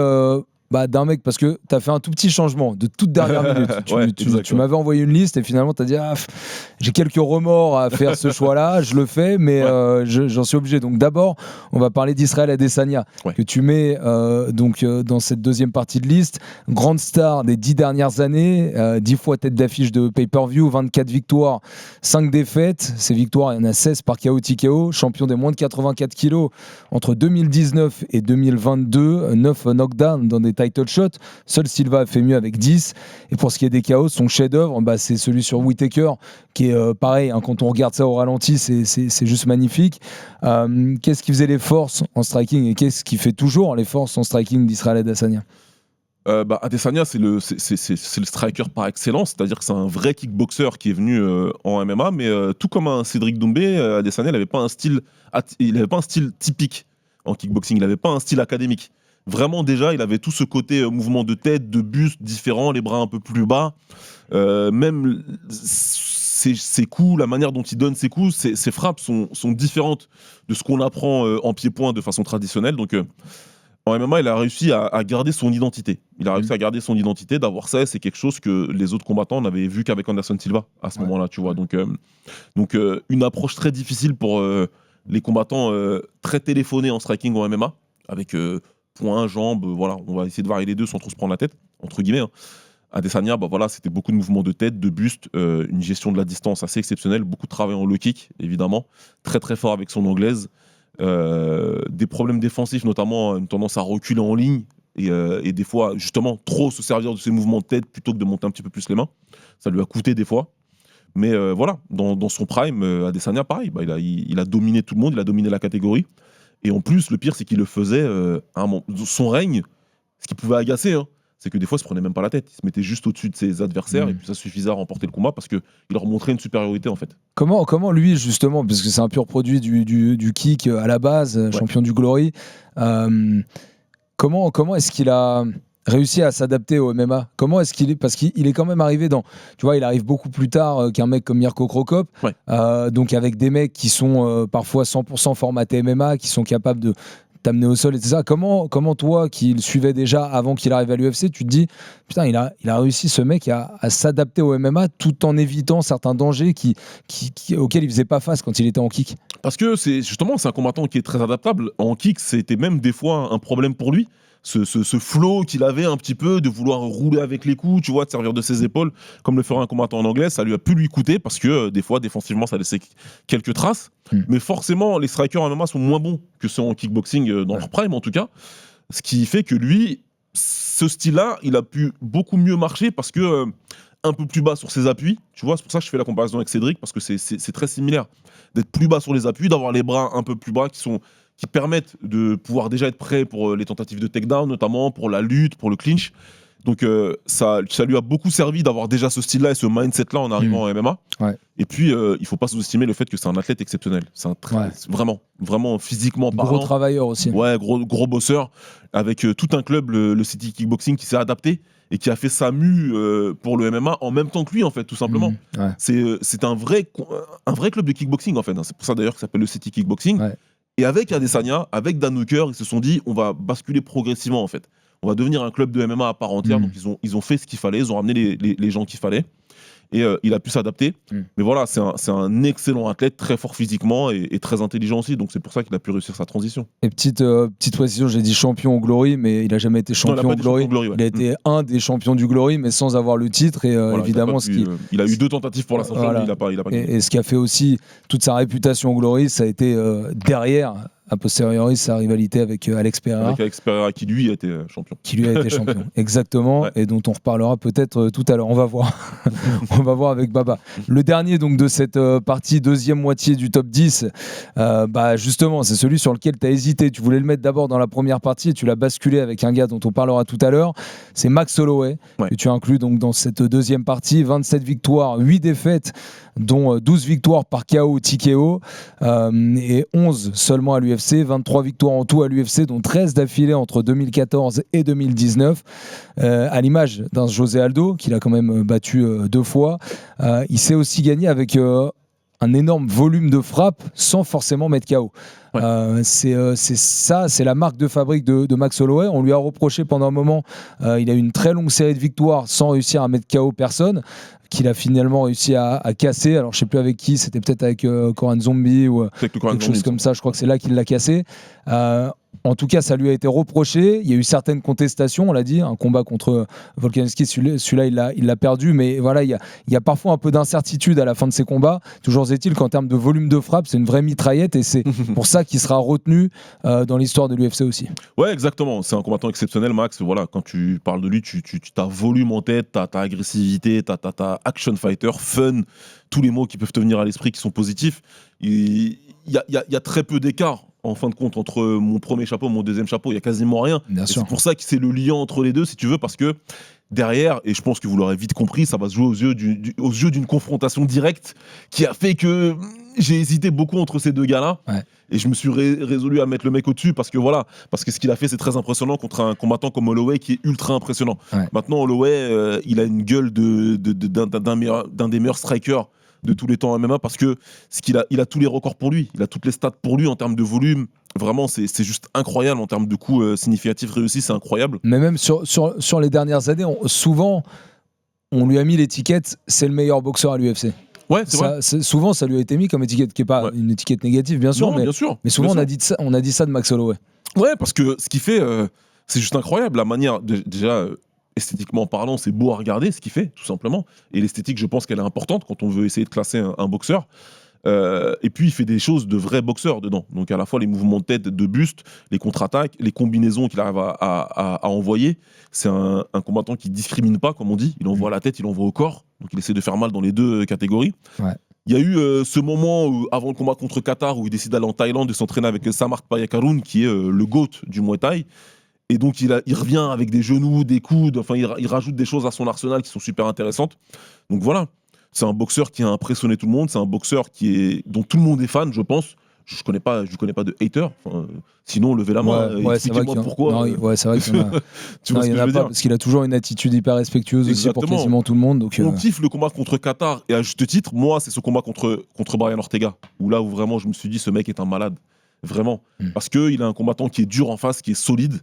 d'un mec, parce que tu as fait un tout petit changement de toute dernière minute. Tu m'avais envoyé une liste et finalement tu as dit j'ai quelques remords à faire ce choix-là, je le fais, mais j'en suis obligé. Donc d'abord, on va parler d'Israël Adesanya, que tu mets dans cette deuxième partie de liste. Grande star des 10 dernières années, 10 fois tête d'affiche de pay-per-view, 24 victoires, 5 défaites. Ces victoires, il y en a 16 par KO TKO, champion des moins de 84 kilos entre 2019 et 2022, 9 knockdowns dans des title shot. Seul Silva a fait mieux avec 10. Et pour ce qui est des KO, son chef-d'œuvre, c'est celui sur Whittaker, qui est pareil, quand on regarde ça au ralenti, c'est juste magnifique. Qu'est-ce qui faisait les forces en striking et qu'est-ce qui fait toujours les forces en striking d'Israël Adesanya? Adesanya, c'est le striker par excellence, c'est-à-dire que c'est un vrai kickboxer qui est venu en MMA, mais tout comme un Cédric Doumbé, Adesanya n'avait pas un style typique en kickboxing, il n'avait pas un style académique. Vraiment, déjà, il avait tout ce côté mouvement de tête, de buste différent, les bras un peu plus bas. Même ses coups, la manière dont il donne ses coups, ses frappes sont différentes de ce qu'on apprend en pied-point de façon traditionnelle. Donc, en MMA, il a réussi à garder son identité. Il a réussi à garder son identité, d'avoir ça. C'est quelque chose que les autres combattants n'avaient vu qu'avec Anderson Silva à ce moment-là, tu vois. Donc, une approche très difficile pour les combattants très téléphonés en striking en MMA, avec poings, jambes, voilà, on va essayer de varier les deux sans trop se prendre la tête, entre guillemets. Adesanya, c'était beaucoup de mouvements de tête, de buste, une gestion de la distance assez exceptionnelle, beaucoup de travail en low kick, évidemment, très très fort avec son anglaise, des problèmes défensifs, notamment une tendance à reculer en ligne, et des fois, justement, trop se servir de ses mouvements de tête plutôt que de monter un petit peu plus les mains. Ça lui a coûté des fois. Mais voilà, dans son prime, Adesanya, pareil, il a dominé tout le monde, il a dominé la catégorie. Et en plus, le pire, c'est qu'il le faisait son règne, ce qui pouvait agacer, c'est que des fois, il se prenait même pas la tête. Il se mettait juste au-dessus de ses adversaires et puis ça suffisait à remporter le combat parce qu'il leur montrait une supériorité, en fait. Comment lui, justement, parce que c'est un pur produit du kick à la base, champion du Glory, comment est-ce qu'il a réussi à s'adapter au MMA? Comment est-ce qu'il est, parce qu'il est quand même arrivé il arrive beaucoup plus tard qu'un mec comme Mirko Cro Cop, donc avec des mecs qui sont parfois 100% formatés MMA, qui sont capables de t'amener au sol, etc. Comment toi, qui le suivais déjà avant qu'il arrive à l'UFC, tu te dis, putain, il a réussi, ce mec, à s'adapter au MMA tout en évitant certains dangers auxquels il faisait pas face quand il était en kick? Parce que c'est un combattant qui est très adaptable. En kick, c'était même des fois un problème pour lui. Ce flow qu'il avait un petit peu de vouloir rouler avec les coups, tu vois, de servir de ses épaules, comme le ferait un combattant en anglais, ça lui a pu lui coûter parce que des fois, défensivement, ça laissait quelques traces. Mais forcément, les strikers en MMA sont moins bons que ceux en kickboxing dans leur prime, en tout cas. Ce qui fait que lui, ce style-là, il a pu beaucoup mieux marcher parce que un peu plus bas sur ses appuis, tu vois, c'est pour ça que je fais la comparaison avec Cédric, parce que c'est très similaire. D'être plus bas sur les appuis, d'avoir les bras un peu plus bas qui permettent de pouvoir déjà être prêt pour les tentatives de takedown, notamment pour la lutte, pour le clinch. Donc ça lui a beaucoup servi d'avoir déjà ce style-là et ce mindset-là en arrivant en MMA. Et puis, il ne faut pas sous-estimer le fait que c'est un athlète exceptionnel. C'est vraiment physiquement parlant. Gros travailleur aussi. Ouais, gros bosseur, avec tout un club, le City Kickboxing, qui s'est adapté et qui a fait sa mue pour le MMA en même temps que lui, en fait, tout simplement. C'est un vrai club de kickboxing, en fait. C'est pour ça, d'ailleurs, que ça s'appelle le City Kickboxing. Et avec Adesanya, avec Dan Hooker, ils se sont dit, on va basculer progressivement, en fait. On va devenir un club de MMA à part entière. Donc, ils ont fait ce qu'il fallait. Ils ont ramené les gens qu'il fallait. Et il a pu s'adapter. Mais voilà, c'est un excellent athlète, très fort physiquement et très intelligent aussi. Donc, c'est pour ça qu'il a pu réussir sa transition. Et petite précision, j'ai dit champion au Glory, mais il n'a jamais été champion au Glory. Il a été un des champions du Glory, mais sans avoir le titre. Et évidemment, il a eu 2 tentatives pour la ceinture, mais il n'a pas gagné. Et ce qui a fait aussi toute sa réputation au Glory, ça a été derrière, a posteriori, sa rivalité avec Alex Pereira. Avec Alex Pereira, qui lui a été champion. Qui lui a été champion, exactement, et dont on reparlera peut-être tout à l'heure. On va voir. On va voir avec Baba. Le dernier donc, de cette partie, deuxième moitié du top 10, justement, c'est celui sur lequel tu as hésité. Tu voulais le mettre d'abord dans la première partie et tu l'as basculé avec un gars dont on parlera tout à l'heure. C'est Max Holloway, que tu inclus donc, dans cette deuxième partie. 27 victoires, 8 défaites, dont 12 victoires par KO TKO et 11 seulement à l'UFC, 23 victoires en tout à l'UFC, dont 13 d'affilée entre 2014 et 2019, à l'image d'un José Aldo qu'il a quand même battu 2 fois. Il s'est aussi gagné avec un énorme volume de frappe sans forcément mettre KO. Ouais. C'est la marque de fabrique de Max Holloway. On lui a reproché pendant un moment, il a eu une très longue série de victoires sans réussir à mettre KO personne, qu'il a finalement réussi à casser. Alors je sais plus avec qui, c'était peut-être avec Korean Zombie ou quelque chose comme ça. Je crois que c'est là qu'il l'a cassé. En tout cas, ça lui a été reproché. Il y a eu certaines contestations, on l'a dit. Un combat contre Volkanovski, celui-là, il l'a perdu. Mais voilà, il y a parfois un peu d'incertitude à la fin de ces combats. Toujours est-il qu'en termes de volume de frappe, c'est une vraie mitraillette. Et c'est pour ça qu'il sera retenu dans l'histoire de l'UFC aussi. Ouais, exactement. C'est un combattant exceptionnel, Max. Voilà, quand tu parles de lui, tu as volume en tête, tu as agressivité, tu as action fighter, fun, tous les mots qui peuvent te venir à l'esprit qui sont positifs. Il y a très peu d'écart. En fin de compte, entre mon premier chapeau et mon deuxième chapeau, il n'y a quasiment rien. C'est pour ça que c'est le lien entre les deux, si tu veux, parce que derrière, et je pense que vous l'aurez vite compris, ça va se jouer aux yeux d'une confrontation directe qui a fait que j'ai hésité beaucoup entre ces deux gars-là. Ouais. Et je me suis résolu à mettre le mec au-dessus parce que ce qu'il a fait, c'est très impressionnant contre un combattant comme Holloway qui est ultra impressionnant. Ouais. Maintenant, Holloway, il a une gueule d'un des meilleurs strikers de tous les temps en MMA parce que il a tous les records pour lui, il a toutes les stats pour lui en termes de volume. Vraiment, c'est juste incroyable en termes de coups significatifs réussis, c'est incroyable. Mais même sur les dernières années, souvent, on lui a mis l'étiquette « c'est le meilleur boxeur à l'UFC ». Ouais, c'est vrai. Souvent, ça lui a été mis comme étiquette, qui n'est pas une étiquette négative, bien sûr, mais souvent, on a dit ça de Max Holloway. Ouais, parce que ce qu'il fait, c'est juste incroyable. La manière, déjà, esthétiquement parlant, c'est beau à regarder ce qu'il fait, tout simplement. Et l'esthétique, je pense qu'elle est importante quand on veut essayer de classer un boxeur. Et puis, il fait des choses de vrai boxeur dedans. Donc, à la fois, les mouvements de tête, de buste, les contre-attaques, les combinaisons qu'il arrive à envoyer. C'est un combattant qui ne discrimine pas, comme on dit. Il envoie à la tête, il envoie au corps. Donc, il essaie de faire mal dans les deux catégories. Ouais. Il y a eu ce moment avant le combat contre Qatar où il décide d'aller en Thaïlande et s'entraîner avec Samart Payakarun, qui est le GOAT du Muay Thai. Et donc, il revient avec des genoux, des coudes. Enfin, il rajoute des choses à son arsenal qui sont super intéressantes. Donc, voilà. C'est un boxeur qui a impressionné tout le monde. C'est un boxeur dont tout le monde est fan, je pense. Je connais pas de hater. Enfin, sinon, levez la main. Expliquez-moi pourquoi. Non, c'est vrai qu'il y en a. Tu vois ce que je veux dire ? Parce qu'il a toujours une attitude hyper respectueuse aussi pour quasiment tout le monde. Donc, on kiffe le combat contre Qatar. Et à juste titre, moi, c'est ce combat contre Brian Ortega. Où vraiment, je me suis dit, ce mec est un malade. Vraiment. Parce qu'il a un combattant qui est dur en face, qui est solide.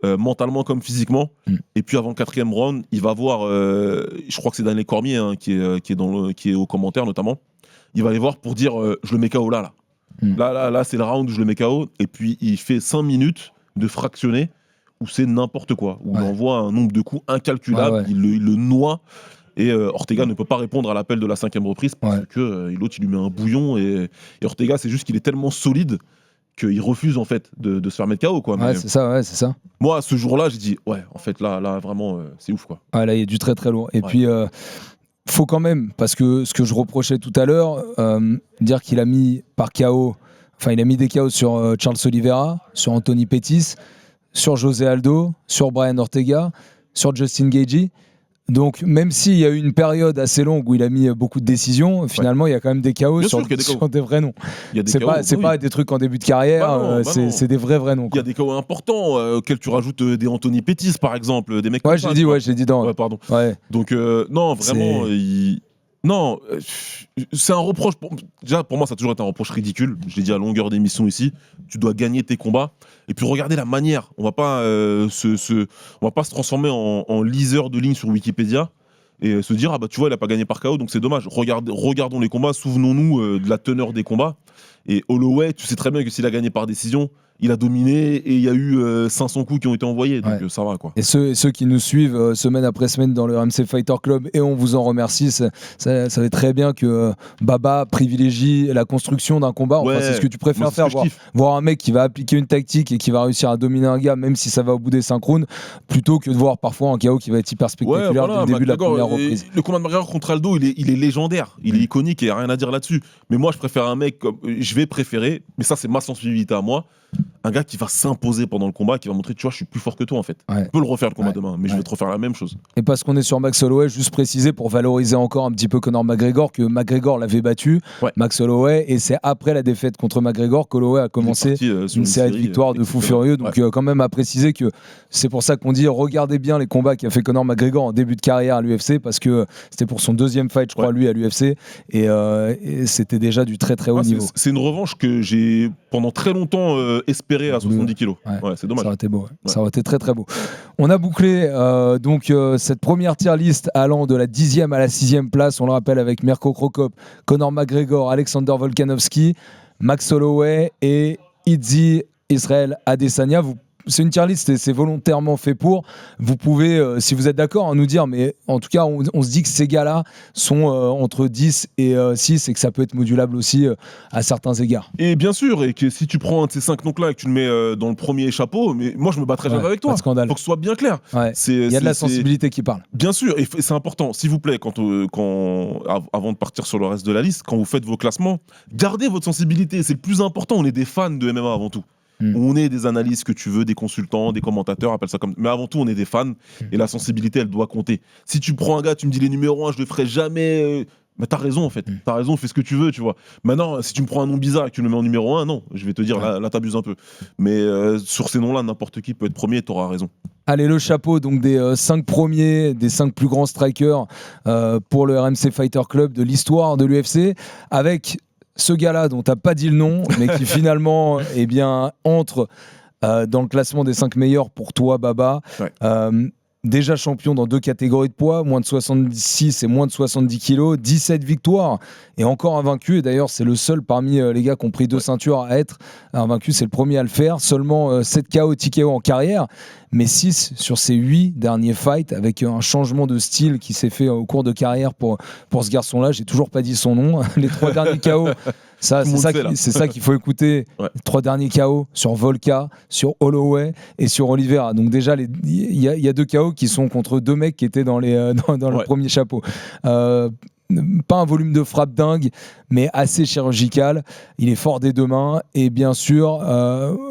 Mentalement comme physiquement. Et puis avant le 4e round, il va voir, je crois que c'est Daniel Cormier qui est aux commentaires notamment. Il va aller voir pour dire je le mets KO là. Là c'est le round où je le mets KO. Et puis il fait 5 minutes de fractionné où c'est n'importe quoi. Où il envoie un nombre de coups incalculable. Il le noie. Et Ortega ne peut pas répondre à l'appel de la 5e reprise parce que l'autre il lui met un bouillon. Et Ortega, c'est juste qu'il est tellement solide qu'il refuse en fait de se faire mettre KO, quoi. C'est ça. Moi, ce jour-là, j'ai dit en fait là vraiment c'est ouf, quoi. Là, il y a du très très lourd. Et puis faut quand même, parce que ce que je reprochais tout à l'heure, dire qu'il a mis par KO, enfin il a mis des KO sur Charles Oliveira, sur Anthony Pettis, sur José Aldo, sur Brian Ortega, sur Justin Gaethje. Donc, même s'il y a eu une période assez longue où il a mis beaucoup de décisions, finalement, il y a quand même des KO sur des vrais noms. C'est pas des trucs en début de carrière, c'est des vrais noms. Il y a des KO importants auxquels tu rajoutes des Anthony Pettis, par exemple, des mecs. J'ai dit dans. Ouais, pardon. Ouais. Donc, non, vraiment, non, c'est un reproche. Déjà, pour moi, ça a toujours été un reproche ridicule. Je l'ai dit à longueur d'émission ici. Tu dois gagner tes combats. Et puis, regardez la manière. On va pas se transformer en liseur de lignes sur Wikipédia et se dire tu vois, il a pas gagné par KO, donc c'est dommage. Regardons les combats. Souvenons-nous de la teneur des combats. Et Holloway, tu sais très bien que s'il a gagné par décision, il a dominé et il y a eu 500 coups qui ont été envoyés, donc ça va, quoi. Et ceux qui nous suivent semaine après semaine dans le RMC Fighter Club, et on vous en remercie, ça savait très bien que Baba privilégie la construction d'un combat. Enfin, c'est ce que tu préfères faire, voir un mec qui va appliquer une tactique et qui va réussir à dominer un gars, même si ça va au bout des synchrones, plutôt que de voir parfois un KO qui va être hyper spectaculaire dès le début de la première reprise. Le combat de McGregor contre Aldo, il est légendaire, il est iconique et il n'y a rien à dire là-dessus. Mais moi, je préfère un mec comme... Je vais préférer, mais ça c'est ma sensibilité à moi, un gars qui va s'imposer pendant le combat, qui va montrer, tu vois, je suis plus fort que toi en fait. Ouais. Tu peux le refaire le combat Ouais. demain, mais je Ouais. vais te refaire la même chose. Et parce qu'on est sur Max Holloway, juste préciser pour valoriser encore un petit peu Conor McGregor, que McGregor l'avait battu, Ouais. Max Holloway, et c'est après la défaite contre McGregor qu'Holloway a commencé Il est parti, sur une série de victoires de fou exceptionnelle. furieux. Donc quand même à préciser que c'est pour ça qu'on dit regardez bien les combats qu'a fait Conor McGregor en début de carrière à l'UFC, parce que c'était pour son deuxième fight, je crois, lui à l'UFC, et c'était déjà du très très haut Ouais, niveau. c'est une revanche que j'ai pendant très longtemps espéré à 70 kilos. Ouais. Ouais, c'est dommage. Ça aurait été beau, ouais. Ça aurait été très très beau. On a bouclé cette première tier list allant de la 10e à la 6e place, on le rappelle, avec Mirko Cro Cop, Conor McGregor, Alexander Volkanovski, Max Holloway et Izzy Israel Adesanya. C'est une tier list et c'est volontairement fait pour. Vous pouvez, si vous êtes d'accord, nous dire, mais en tout cas, on se dit que ces gars-là sont entre 10 et 6 et que ça peut être modulable aussi à certains égards. Et bien sûr, et que si tu prends un de ces 5 noms-là et que tu le mets dans le premier chapeau, mais moi je me battrai jamais avec toi. Pas de scandale. Faut que ce soit bien clair. Ouais. Il y a de la sensibilité qui parle. Bien sûr, et c'est important, s'il vous plaît, avant de partir sur le reste de la liste, quand vous faites vos classements, gardez votre sensibilité, c'est le plus important. On est des fans de MMA avant tout. On est des analystes que tu veux, des consultants, des commentateurs, appelle ça comme. Mais avant tout, on est des fans et la sensibilité, elle doit compter. Si tu prends un gars, tu me dis les numéros 1, je le ferai jamais. Mais t'as raison en fait. T'as raison, fais ce que tu veux, tu vois. Maintenant, si tu me prends un nom bizarre et que tu le mets en numéro 1, non, je vais te dire, là t'abuses un peu. Mais sur ces noms-là, n'importe qui peut être premier et t'auras raison. Allez, le chapeau donc des 5 premiers, des 5 plus grands strikers pour le RMC Fighter Club de l'histoire de l'UFC, avec ce gars-là dont tu n'as pas dit le nom, mais qui finalement entre dans le classement des 5 meilleurs pour toi, Baba. Ouais. Déjà champion dans 2 catégories de poids, moins de 66 et moins de 70 kilos, 17 victoires et encore invaincu. Et d'ailleurs, c'est le seul parmi les gars qui ont pris 2 ceintures à être invaincu. C'est le premier à le faire. Seulement 7 KO, TKO en carrière, mais 6 sur ses 8 derniers fights, avec un changement de style qui s'est fait au cours de carrière pour ce garçon-là. J'ai toujours pas dit son nom. Les 3 derniers KO. C'est ça qu'il faut écouter. Ouais. Les 3 derniers KO sur Volka, sur Holloway et sur Oliveira. Donc déjà, il y a 2 KO qui sont contre 2 mecs qui étaient dans le premier chapeau. Pas un volume de frappe dingue, mais assez chirurgical. Il est fort des 2 mains. Et bien sûr,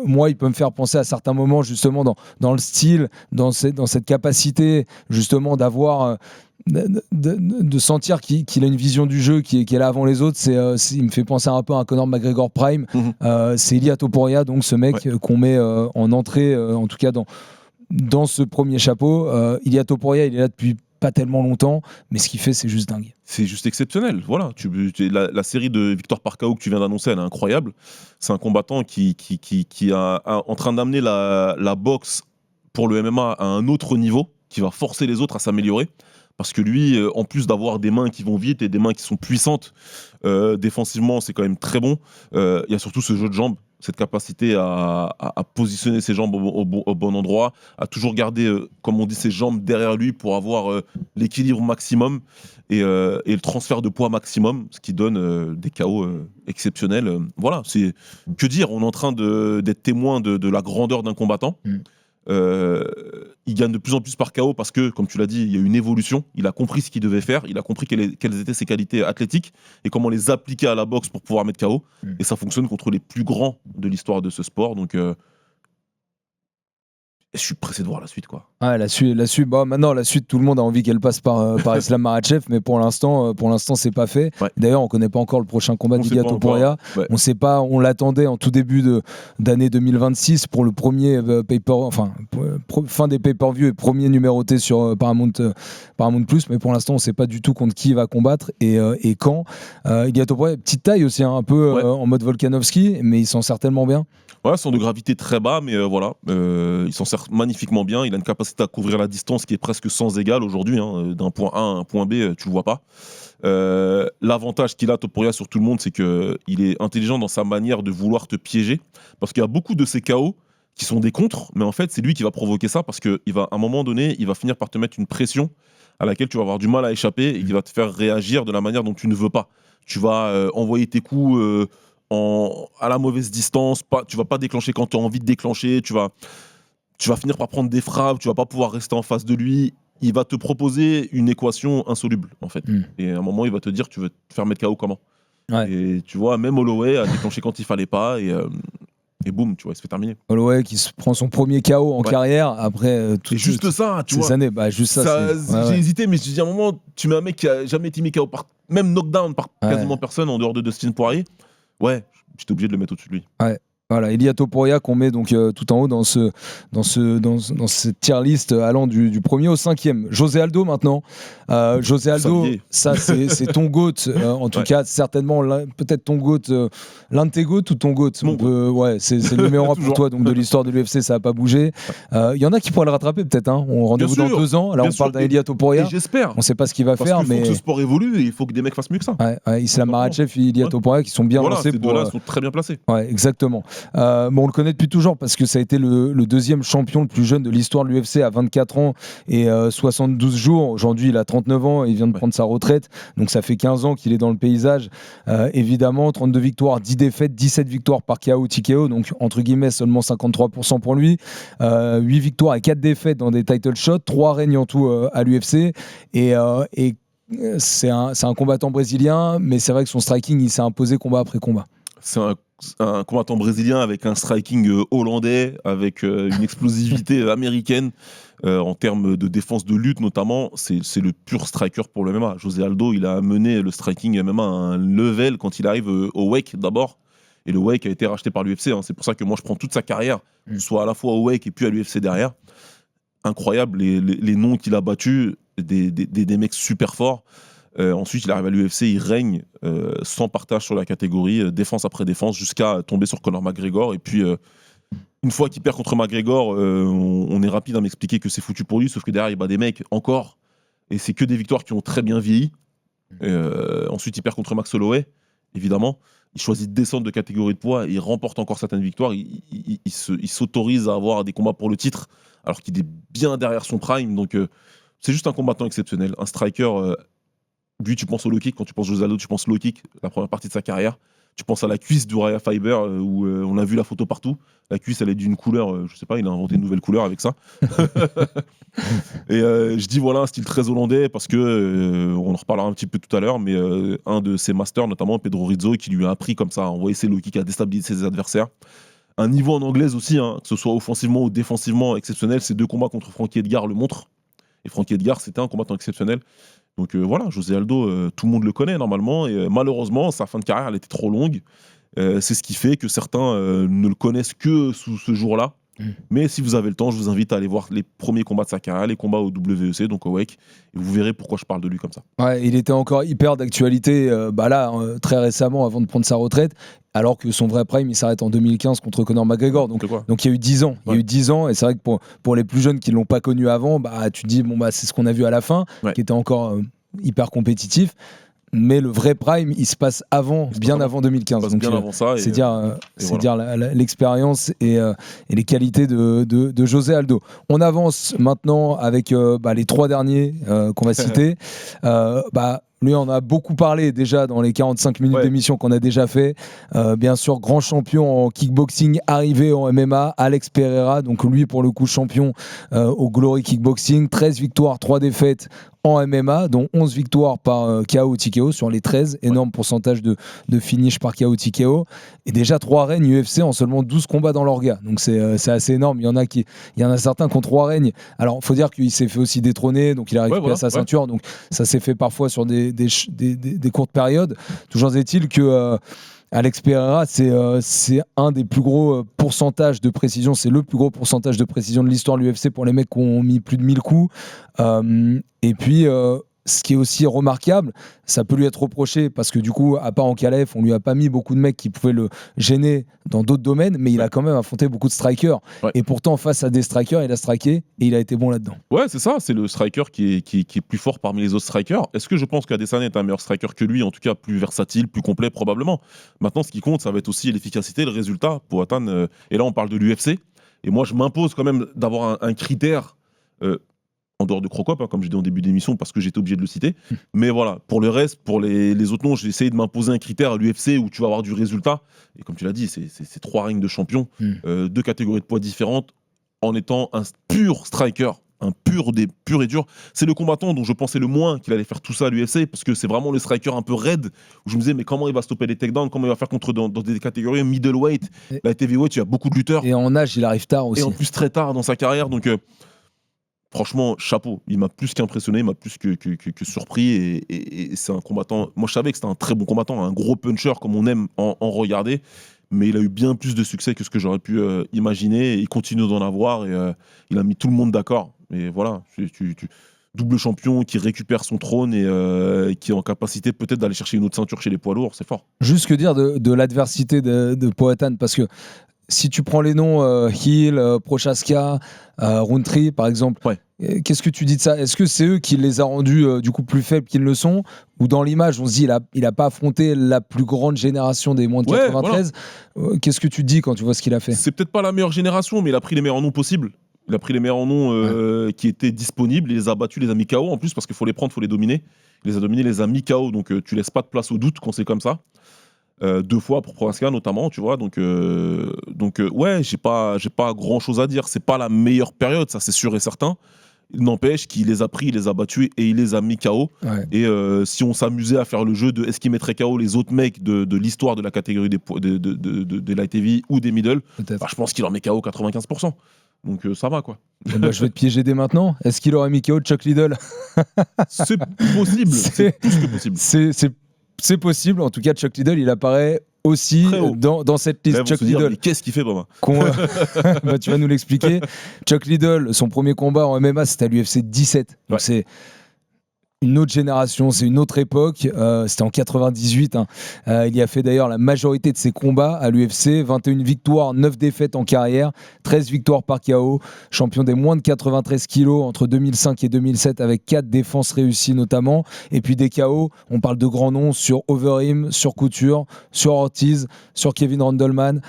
moi, il peut me faire penser à certains moments, justement, dans le style, dans cette capacité, justement, d'avoir... de sentir qu'il a une vision du jeu qui est là avant les autres. Il me fait penser un peu à un Conor McGregor Prime. C'est Ilia Topuria, donc ce mec qu'on met en entrée, en tout cas dans ce premier chapeau. Ilia Topuria, il est là depuis pas tellement longtemps, mais ce qu'il fait, c'est juste dingue. C'est juste exceptionnel. Voilà. La série de victoires par KO que tu viens d'annoncer, elle est incroyable. C'est un combattant qui est en train d'amener la boxe pour le MMA à un autre niveau, qui va forcer les autres à s'améliorer. Parce que lui, en plus d'avoir des mains qui vont vite et des mains qui sont puissantes, défensivement, c'est quand même très bon. Il y a surtout ce jeu de jambes, cette capacité à positionner ses jambes au bon endroit, à toujours garder, comme on dit, ses jambes derrière lui pour avoir l'équilibre maximum et le transfert de poids maximum, ce qui donne des KO exceptionnels. Voilà, c'est que dire, on est en train d'être témoin de la grandeur d'un combattant. Il gagne de plus en plus par KO parce que, comme tu l'as dit, il y a une évolution. Il a compris ce qu'il devait faire. Il a compris quelles étaient ses qualités athlétiques et comment les appliquer à la boxe pour pouvoir mettre KO. Et ça fonctionne contre les plus grands de l'histoire de ce sport. Donc, je suis pressé de voir la suite, quoi. Ouais, la suite. Maintenant, la suite, tout le monde a envie qu'elle passe par Islam Makhachev, mais pour l'instant, c'est pas fait. Ouais. D'ailleurs, on connaît pas encore le prochain combat d'Ilia Topuria. Ouais. On sait pas. On l'attendait en tout début d'année 2026 pour le premier fin des pay-per-view et premier numéroté sur Paramount Plus, mais pour l'instant, on sait pas du tout contre qui il va combattre et quand. Ilia Topuria, petite taille aussi, un peu en mode Volkanovski, mais il s'en sert tellement bien. Ouais, centre de gravité très bas, mais voilà, il s'en sert magnifiquement bien. Il a une capacité à couvrir la distance qui est presque sans égale aujourd'hui. D'un point A à un point B, tu le vois pas. L'avantage qu'il a, Topuria, sur tout le monde, c'est qu'il est intelligent dans sa manière de vouloir te piéger. Parce qu'il y a beaucoup de ces KO qui sont des contres, mais en fait, c'est lui qui va provoquer ça parce qu'à un moment donné, il va finir par te mettre une pression à laquelle tu vas avoir du mal à échapper et qui va te faire réagir de la manière dont tu ne veux pas. Tu vas envoyer tes coups... à la mauvaise distance, tu vas pas déclencher quand tu as envie de déclencher, tu vas finir par prendre des frappes, tu vas pas pouvoir rester en face de lui, il va te proposer une équation insoluble en fait. Et à un moment il va te dire tu veux te faire mettre KO comment. Et tu vois, même Holloway a déclenché quand il fallait pas et Et boum, tu vois, il se fait terminer. Holloway qui se prend son premier KO en carrière après C'est juste ça, tu ces vois. années. Bah, juste ça. J'ai hésité, mais je me suis dit à un moment, tu mets un mec qui a jamais été mis KO par même knockdown par quasiment personne en dehors de Dustin Poirier. Ouais, j'étais obligé de le mettre au-dessus de lui. Ouais. Voilà, Ilia Topuria qu'on met donc tout en haut dans cette tier list allant du premier au 5e. José Aldo maintenant. José Aldo, ça c'est ton GOAT, en tout cas certainement peut-être ton GOAT, l'un de tes GOAT ou ton GOAT. Ouais, c'est le numéro 1 pour toi, donc de l'histoire de l'UFC, ça n'a pas bougé. Il y en a qui pourraient le rattraper peut-être. Hein. On rendez-vous dans 2 ans. Là, on parle d'Ilia Topuria. J'espère. On ne sait pas ce qu'il va faire, mais il faut que ce sport évolue et il faut que des mecs fassent mieux que ça. Ouais, Islam Makhachev et Ilia Topuria qui sont bien lancés. Ces deux-là sont très bien placés. Ouais, exactement. Bon, on le connaît depuis toujours parce que ça a été le deuxième champion le plus jeune de l'histoire de l'UFC à 24 ans et 72 jours. Aujourd'hui, il a 39 ans et il vient de prendre sa retraite. Donc, ça fait 15 ans qu'il est dans le paysage. Évidemment, 32 victoires, 10 défaites, 17 victoires par KO, TKO. Donc, entre guillemets, seulement 53% pour lui. 8 victoires et 4 défaites dans des title shots. 3 règnes en tout à l'UFC. Et c'est un combattant brésilien, mais c'est vrai que son striking, il s'est imposé combat après combat. C'est un combattant brésilien avec un striking hollandais, avec une explosivité américaine en termes de défense de lutte notamment. C'est le pur striker pour le MMA. José Aldo, il a amené le striking MMA à un level quand il arrive au WEC d'abord. Et le WEC a été racheté par l'UFC. Hein. C'est pour ça que moi je prends toute sa carrière, soit à la fois au WEC et puis à l'UFC derrière. Incroyable les noms qu'il a battus, des mecs super forts. Ensuite, il arrive à l'UFC, il règne sans partage sur la catégorie, défense après défense, jusqu'à tomber sur Conor McGregor. Et puis, une fois qu'il perd contre McGregor, on est rapide à m'expliquer que c'est foutu pour lui, sauf que derrière, il bat des mecs encore. Et c'est que des victoires qui ont très bien vieilli. Ensuite, il perd contre Max Holloway, évidemment. Il choisit de descendre de catégorie de poids et il remporte encore certaines victoires. Il s'autorise à avoir des combats pour le titre, alors qu'il est bien derrière son prime. Donc, c'est juste un combattant exceptionnel. Un striker... Lui, tu penses au low kick, quand tu penses José Aldo, tu penses low kick, la première partie de sa carrière. Tu penses à la cuisse d'Uriah Faber, où on a vu la photo partout. La cuisse, elle est d'une couleur, je sais pas, il a inventé une nouvelle couleur avec ça. Et je dis voilà, un style très hollandais, parce que, on en reparlera un petit peu tout à l'heure, mais un de ses masters, notamment Pedro Rizzo, qui lui a appris comme ça à envoyer ses low kicks, à déstabiliser ses adversaires. Un niveau en anglaise aussi, hein, que ce soit offensivement ou défensivement exceptionnel. Ces 2 combats contre Frankie Edgar le montrent. Et Frankie Edgar, c'était un combattant exceptionnel. Donc voilà, José Aldo, tout le monde le connaît normalement, et malheureusement, sa fin de carrière, elle était trop longue. C'est ce qui fait que certains ne le connaissent que sous ce jour-là. Mais si vous avez le temps, je vous invite à aller voir les premiers combats de sa carrière, les combats au WEC, donc au WEC, et vous verrez pourquoi je parle de lui comme ça. Ouais, il était encore hyper d'actualité très récemment, avant de prendre sa retraite, alors que son vrai prime, il s'arrête en 2015 contre Conor McGregor. Donc il y a eu 10 ans. Il y a eu 10 ans, et c'est vrai que pour les plus jeunes qui ne l'ont pas connu avant, tu te dis, c'est ce qu'on a vu à la fin, qui était encore hyper compétitif. Mais le vrai prime, il se passe avant 2015. Donc, bien avant ça. C'est dire l'expérience et les qualités de José Aldo. On avance maintenant avec les 3 derniers qu'on va citer. Lui, on a beaucoup parlé déjà dans les 45 minutes d'émission qu'on a déjà fait. Bien sûr, grand champion en kickboxing, arrivé en MMA, Alex Pereira. Donc lui, pour le coup, champion au Glory Kickboxing. 13 victoires, 3 défaites en MMA, dont 11 victoires par KO TKO sur les 13. Énorme pourcentage de finish par KO TKO. Et déjà 3 règnes UFC en seulement 12 combats dans l'orga. Donc c'est assez énorme. Il y en a certains qui ont 3 règnes. Alors, il faut dire qu'il s'est fait aussi détrôner, donc il a récupéré sa ceinture. Donc ça s'est fait parfois sur des courtes périodes. Toujours est-il que Alex Pereira, c'est un des plus gros pourcentages de précision, c'est le plus gros pourcentage de précision de l'histoire de l'UFC pour les mecs qui ont mis plus de 1000 coups. Et puis, ce qui est aussi remarquable, ça peut lui être reproché parce que du coup, à part en Calef, on lui a pas mis beaucoup de mecs qui pouvaient le gêner dans d'autres domaines, mais il a quand même affronté beaucoup de strikers. Et pourtant, face à des strikers, il a striké et il a été bon là-dedans. Ouais, c'est ça, c'est le striker qui est plus fort parmi les autres strikers. Est-ce que je pense qu'Adesanya est un meilleur striker que lui, en tout cas plus versatile, plus complet, probablement. Maintenant, ce qui compte, ça va être aussi l'efficacité, le résultat pour atteindre. Et là, on parle de l'UFC. Et moi, je m'impose quand même d'avoir un critère. En dehors de Crocop, comme j'ai dit en début d'émission, parce que j'étais obligé de le citer. Mais voilà, pour le reste, pour les autres noms, j'ai essayé de m'imposer un critère à l'UFC où tu vas avoir du résultat. Et comme tu l'as dit, c'est 3 règnes de champion, 2 catégories de poids différentes, en étant un pur striker. un pur et dur. C'est le combattant dont je pensais le moins qu'il allait faire tout ça à l'UFC, parce que c'est vraiment le striker un peu raide, où je me disais, mais comment il va stopper les takedowns, comment il va faire contre dans des catégories middleweight, la heavyweight, il y a beaucoup de lutteurs. Et en âge, il arrive tard aussi. Et en plus très tard dans sa carrière, donc franchement, chapeau. Il m'a plus qu'impressionné, il m'a plus que surpris, et c'est un combattant. Moi, je savais que c'était un très bon combattant, un gros puncher comme on aime en regarder, mais il a eu bien plus de succès que ce que j'aurais pu imaginer, et il continue d'en avoir, et il a mis tout le monde d'accord. Et voilà, double champion qui récupère son trône et qui est en capacité peut-être d'aller chercher une autre ceinture chez les poids lourds, c'est fort. Juste que dire de l'adversité de Poatan, parce que si tu prends les noms Hill, Prochaska, Rountree par exemple, qu'est-ce que tu dis de ça? Est-ce que c'est eux qui les a rendus du coup plus faibles qu'ils ne le sont? Ou dans l'image, on se dit il a pas affronté la plus grande génération des moins de 93. Voilà. Qu'est-ce que tu dis quand tu vois ce qu'il a fait? C'est peut-être pas la meilleure génération, mais il a pris les meilleurs noms possibles. Il a pris les meilleurs noms qui étaient disponibles, il les a battus, il les a mis KO en plus, parce qu'il faut les prendre, il faut les dominer. Il les a dominés, il les a mis KO, donc tu laisses pas de place au doute quand c'est comme ça. 2 fois pour Prochaska notamment, tu vois, donc ouais, j'ai pas grand chose à dire. C'est pas la meilleure période, ça c'est sûr et certain. Il n'empêche qu'il les a pris, il les a battus et il les a mis KO. Ouais. Et si on s'amusait à faire le jeu de est-ce qu'il mettrait KO les autres mecs de l'histoire de la catégorie des light heavy ou des middle, je pense qu'il en met KO 95%. Donc ça va quoi. Bah, je vais te piéger dès maintenant. Est-ce qu'il aurait mis KO Chuck Liddell? C'est possible, c'est plus que possible. C'est possible, en tout cas Chuck Liddell il apparaît aussi dans cette liste. Chuck Liddell, mais qu'est-ce qu'il fait Baba? Bah, tu vas nous l'expliquer. Chuck Liddell, son premier combat en MMA c'était à l'UFC 17, donc c'est une autre génération, c'est une autre époque, c'était en 98, hein. Il y a fait d'ailleurs la majorité de ses combats à l'UFC, 21 victoires, 9 défaites en carrière, 13 victoires par KO, champion des moins de 93 kilos entre 2005 et 2007 avec 4 défenses réussies notamment, et puis des KO, on parle de grands noms sur Overeem, sur Couture, sur Ortiz, sur Kevin Randleman,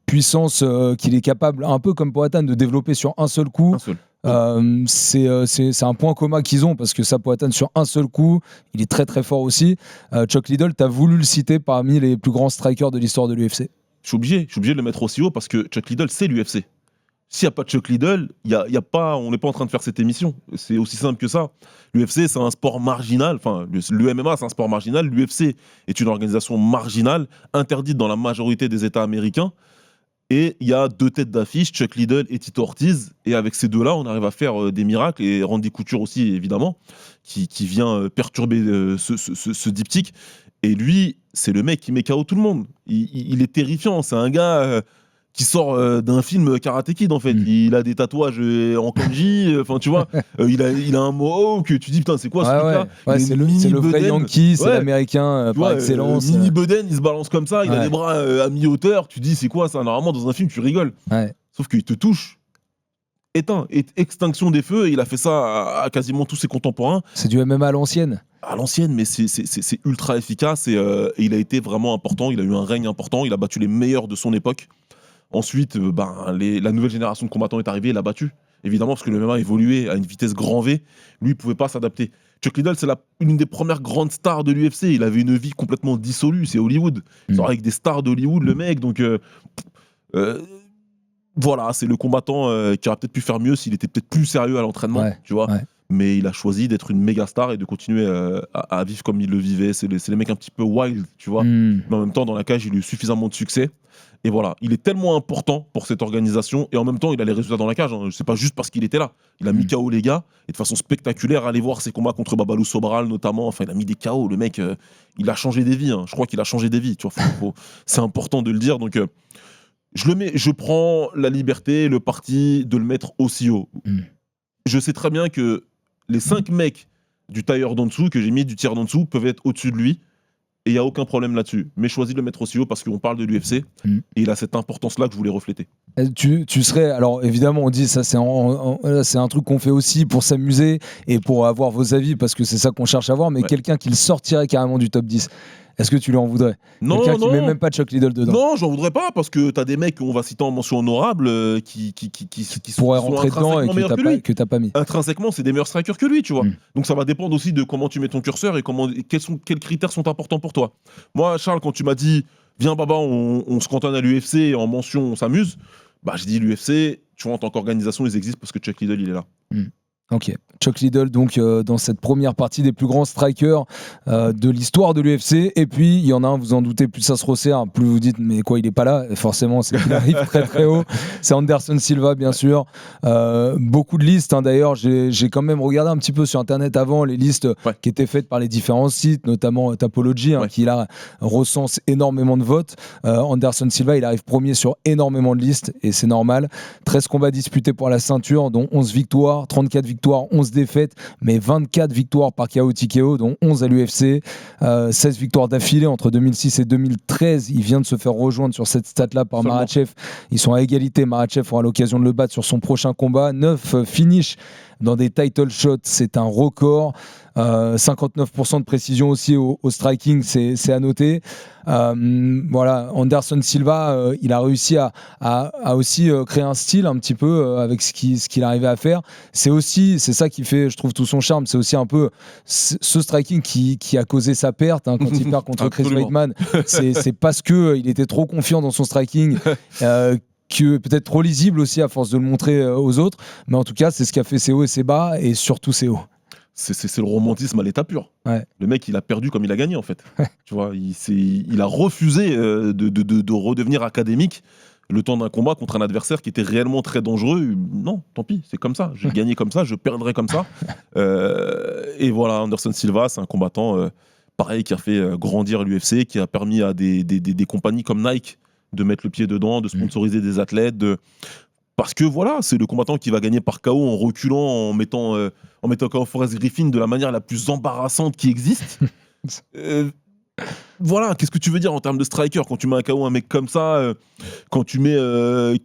puissance qu'il est capable, un peu comme Poatan, de développer sur un seul coup. C'est un point commun qu'ils ont parce que ça Poatan sur un seul coup il est très très fort aussi. Chuck Liddell, t'as voulu le citer parmi les plus grands strikers de l'histoire de l'UFC. Je suis obligé de le mettre aussi haut parce que Chuck Liddell c'est l'UFC. S'il n'y a pas de Chuck Liddell, on n'est pas en train de faire cette émission. C'est aussi simple que ça. L'UFC c'est un sport marginal, enfin le MMA c'est un sport marginal, l'UFC est une organisation marginale interdite dans la majorité des États américains. Et il y a 2 têtes d'affiche, Chuck Liddell et Tito Ortiz. Et avec ces 2-là, on arrive à faire des miracles. Et Randy Couture aussi, évidemment, qui vient perturber ce diptyque. Et lui, c'est le mec qui met KO tout le monde. Il est terrifiant. C'est un gars qui sort d'un film Karate Kid, en fait. Il a des tatouages en kanji. Enfin, tu vois, il a un mot que tu dis, putain, c'est quoi ce truc-là? Ouais, c'est le vrai Yankee, c'est l'américain par excellence. Mini Buden, il se balance comme ça, il a des bras à mi-hauteur. Tu dis, c'est quoi ça? Normalement, dans un film, tu rigoles. Ouais. Sauf qu'il te touche. Extinction des feux, et il a fait ça à quasiment tous ses contemporains. C'est du MMA à l'ancienne. À l'ancienne, mais c'est ultra efficace et il a été vraiment important. Il a eu un règne important. Il a battu les meilleurs de son époque. Ensuite, la nouvelle génération de combattants est arrivée, il l'a battu. Évidemment, parce que le MMA a évolué à une vitesse grand V. Lui, il ne pouvait pas s'adapter. Chuck Liddell, c'est une des premières grandes stars de l'UFC. Il avait une vie complètement dissolue. C'est Hollywood. Il sort avec des stars d'Hollywood, le mec. Donc, voilà, c'est le combattant qui aurait peut-être pu faire mieux s'il était peut-être plus sérieux à l'entraînement. Tu vois. Ouais. Mais il a choisi d'être une méga star et de continuer à vivre comme il le vivait. C'est les mecs un petit peu wild, tu vois. Mais en même temps, dans la cage, il a eu suffisamment de succès. Et voilà, il est tellement important pour cette organisation et en même temps, il a les résultats dans la cage. Hein. C'est pas juste parce qu'il était là. Il a mis KO les gars et de façon spectaculaire. Allez voir ses combats contre Babalou Sobral notamment. Enfin, il a mis des KO. Le mec, il a changé des vies. Hein. Je crois qu'il a changé des vies. Tu vois, c'est important de le dire. Donc, je prends la liberté, le parti de le mettre aussi haut. Je sais très bien que les 5 mecs du tailleur d'en dessous, que j'ai mis du tiers d'en dessous, peuvent être au-dessus de lui. Et il n'y a aucun problème là-dessus. Mais choisis de le mettre aussi haut parce qu'on parle de l'UFC. Et il a cette importance-là que je voulais refléter. Tu serais... Alors évidemment, on dit ça, c'est un truc qu'on fait aussi pour s'amuser et pour avoir vos avis parce que c'est ça qu'on cherche à voir. Mais quelqu'un qui le sortirait carrément du top 10, est-ce que tu lui en voudrais? Quelqu'un qui met même pas Chuck Liddell dedans? Non, j'en voudrais pas parce que t'as des mecs qu'on va citer en mention honorable qui pourraient rentrer dedans et que t'as pas mis. Intrinsèquement, c'est des meilleurs strikers que lui, tu vois. Donc ça va dépendre aussi de comment tu mets ton curseur et quels critères sont importants pour toi. Moi, Charles, quand tu m'as dit viens Baba, on se cantonne à l'UFC et en mention on s'amuse, Bah, je dis l'UFC, tu vois, en tant qu'organisation, ils existent parce que Chuck Liddell, il est là. Ok, Chuck Liddell donc dans cette première partie des plus grands strikers de l'histoire de l'UFC, et puis il y en a un, vous en doutez, plus ça se resserre, plus vous dites mais quoi il est pas là, et forcément c'est qu'il arrive très très haut, c'est Anderson Silva bien sûr. Beaucoup de listes d'ailleurs, j'ai quand même regardé un petit peu sur internet avant les listes qui étaient faites par les différents sites, notamment Tapology qui là recense énormément de votes. Anderson Silva il arrive premier sur énormément de listes et c'est normal. 13 combats disputés pour la ceinture, dont 11 victoires, 34 victoires, 11 défaites, mais 24 victoires par KO TKO, dont 11 à l'UFC, 16 victoires d'affilée entre 2006 et 2013. Il vient de se faire rejoindre sur cette stat-là par Makhachev. Ils sont à égalité. Makhachev aura l'occasion de le battre sur son prochain combat. 9 finishes dans des title shots, c'est un record. 59% de précision aussi au striking, c'est à noter. Voilà, Anderson Silva, il a réussi à aussi créer un style un petit peu avec ce qu'il arrivait à faire. C'est ça qui fait, je trouve, tout son charme. C'est aussi un peu ce striking qui a causé sa perte quand il perd contre Chris Weidman. C'est parce qu'il était trop confiant dans son striking. Que peut-être trop lisible aussi à force de le montrer aux autres, mais en tout cas c'est ce qui a fait ses hauts et ses bas, et surtout ses hauts. C'est le romantisme à l'état pur. Le mec il a perdu comme il a gagné en fait. Tu vois, il a refusé de redevenir académique le temps d'un combat contre un adversaire qui était réellement très dangereux. Non, tant pis, c'est comme ça, j'ai gagné comme ça, je perdrai comme ça. Et voilà, Anderson Silva, c'est un combattant pareil qui a fait grandir l'UFC, qui a permis à des compagnies comme Nike de mettre le pied dedans, de sponsoriser des athlètes, parce que voilà, c'est le combattant qui va gagner par KO en reculant, en mettant KO Forrest Griffin de la manière la plus embarrassante qui existe. Voilà, qu'est-ce que tu veux dire en termes de striker quand tu mets un KO un mec comme ça, quand tu mets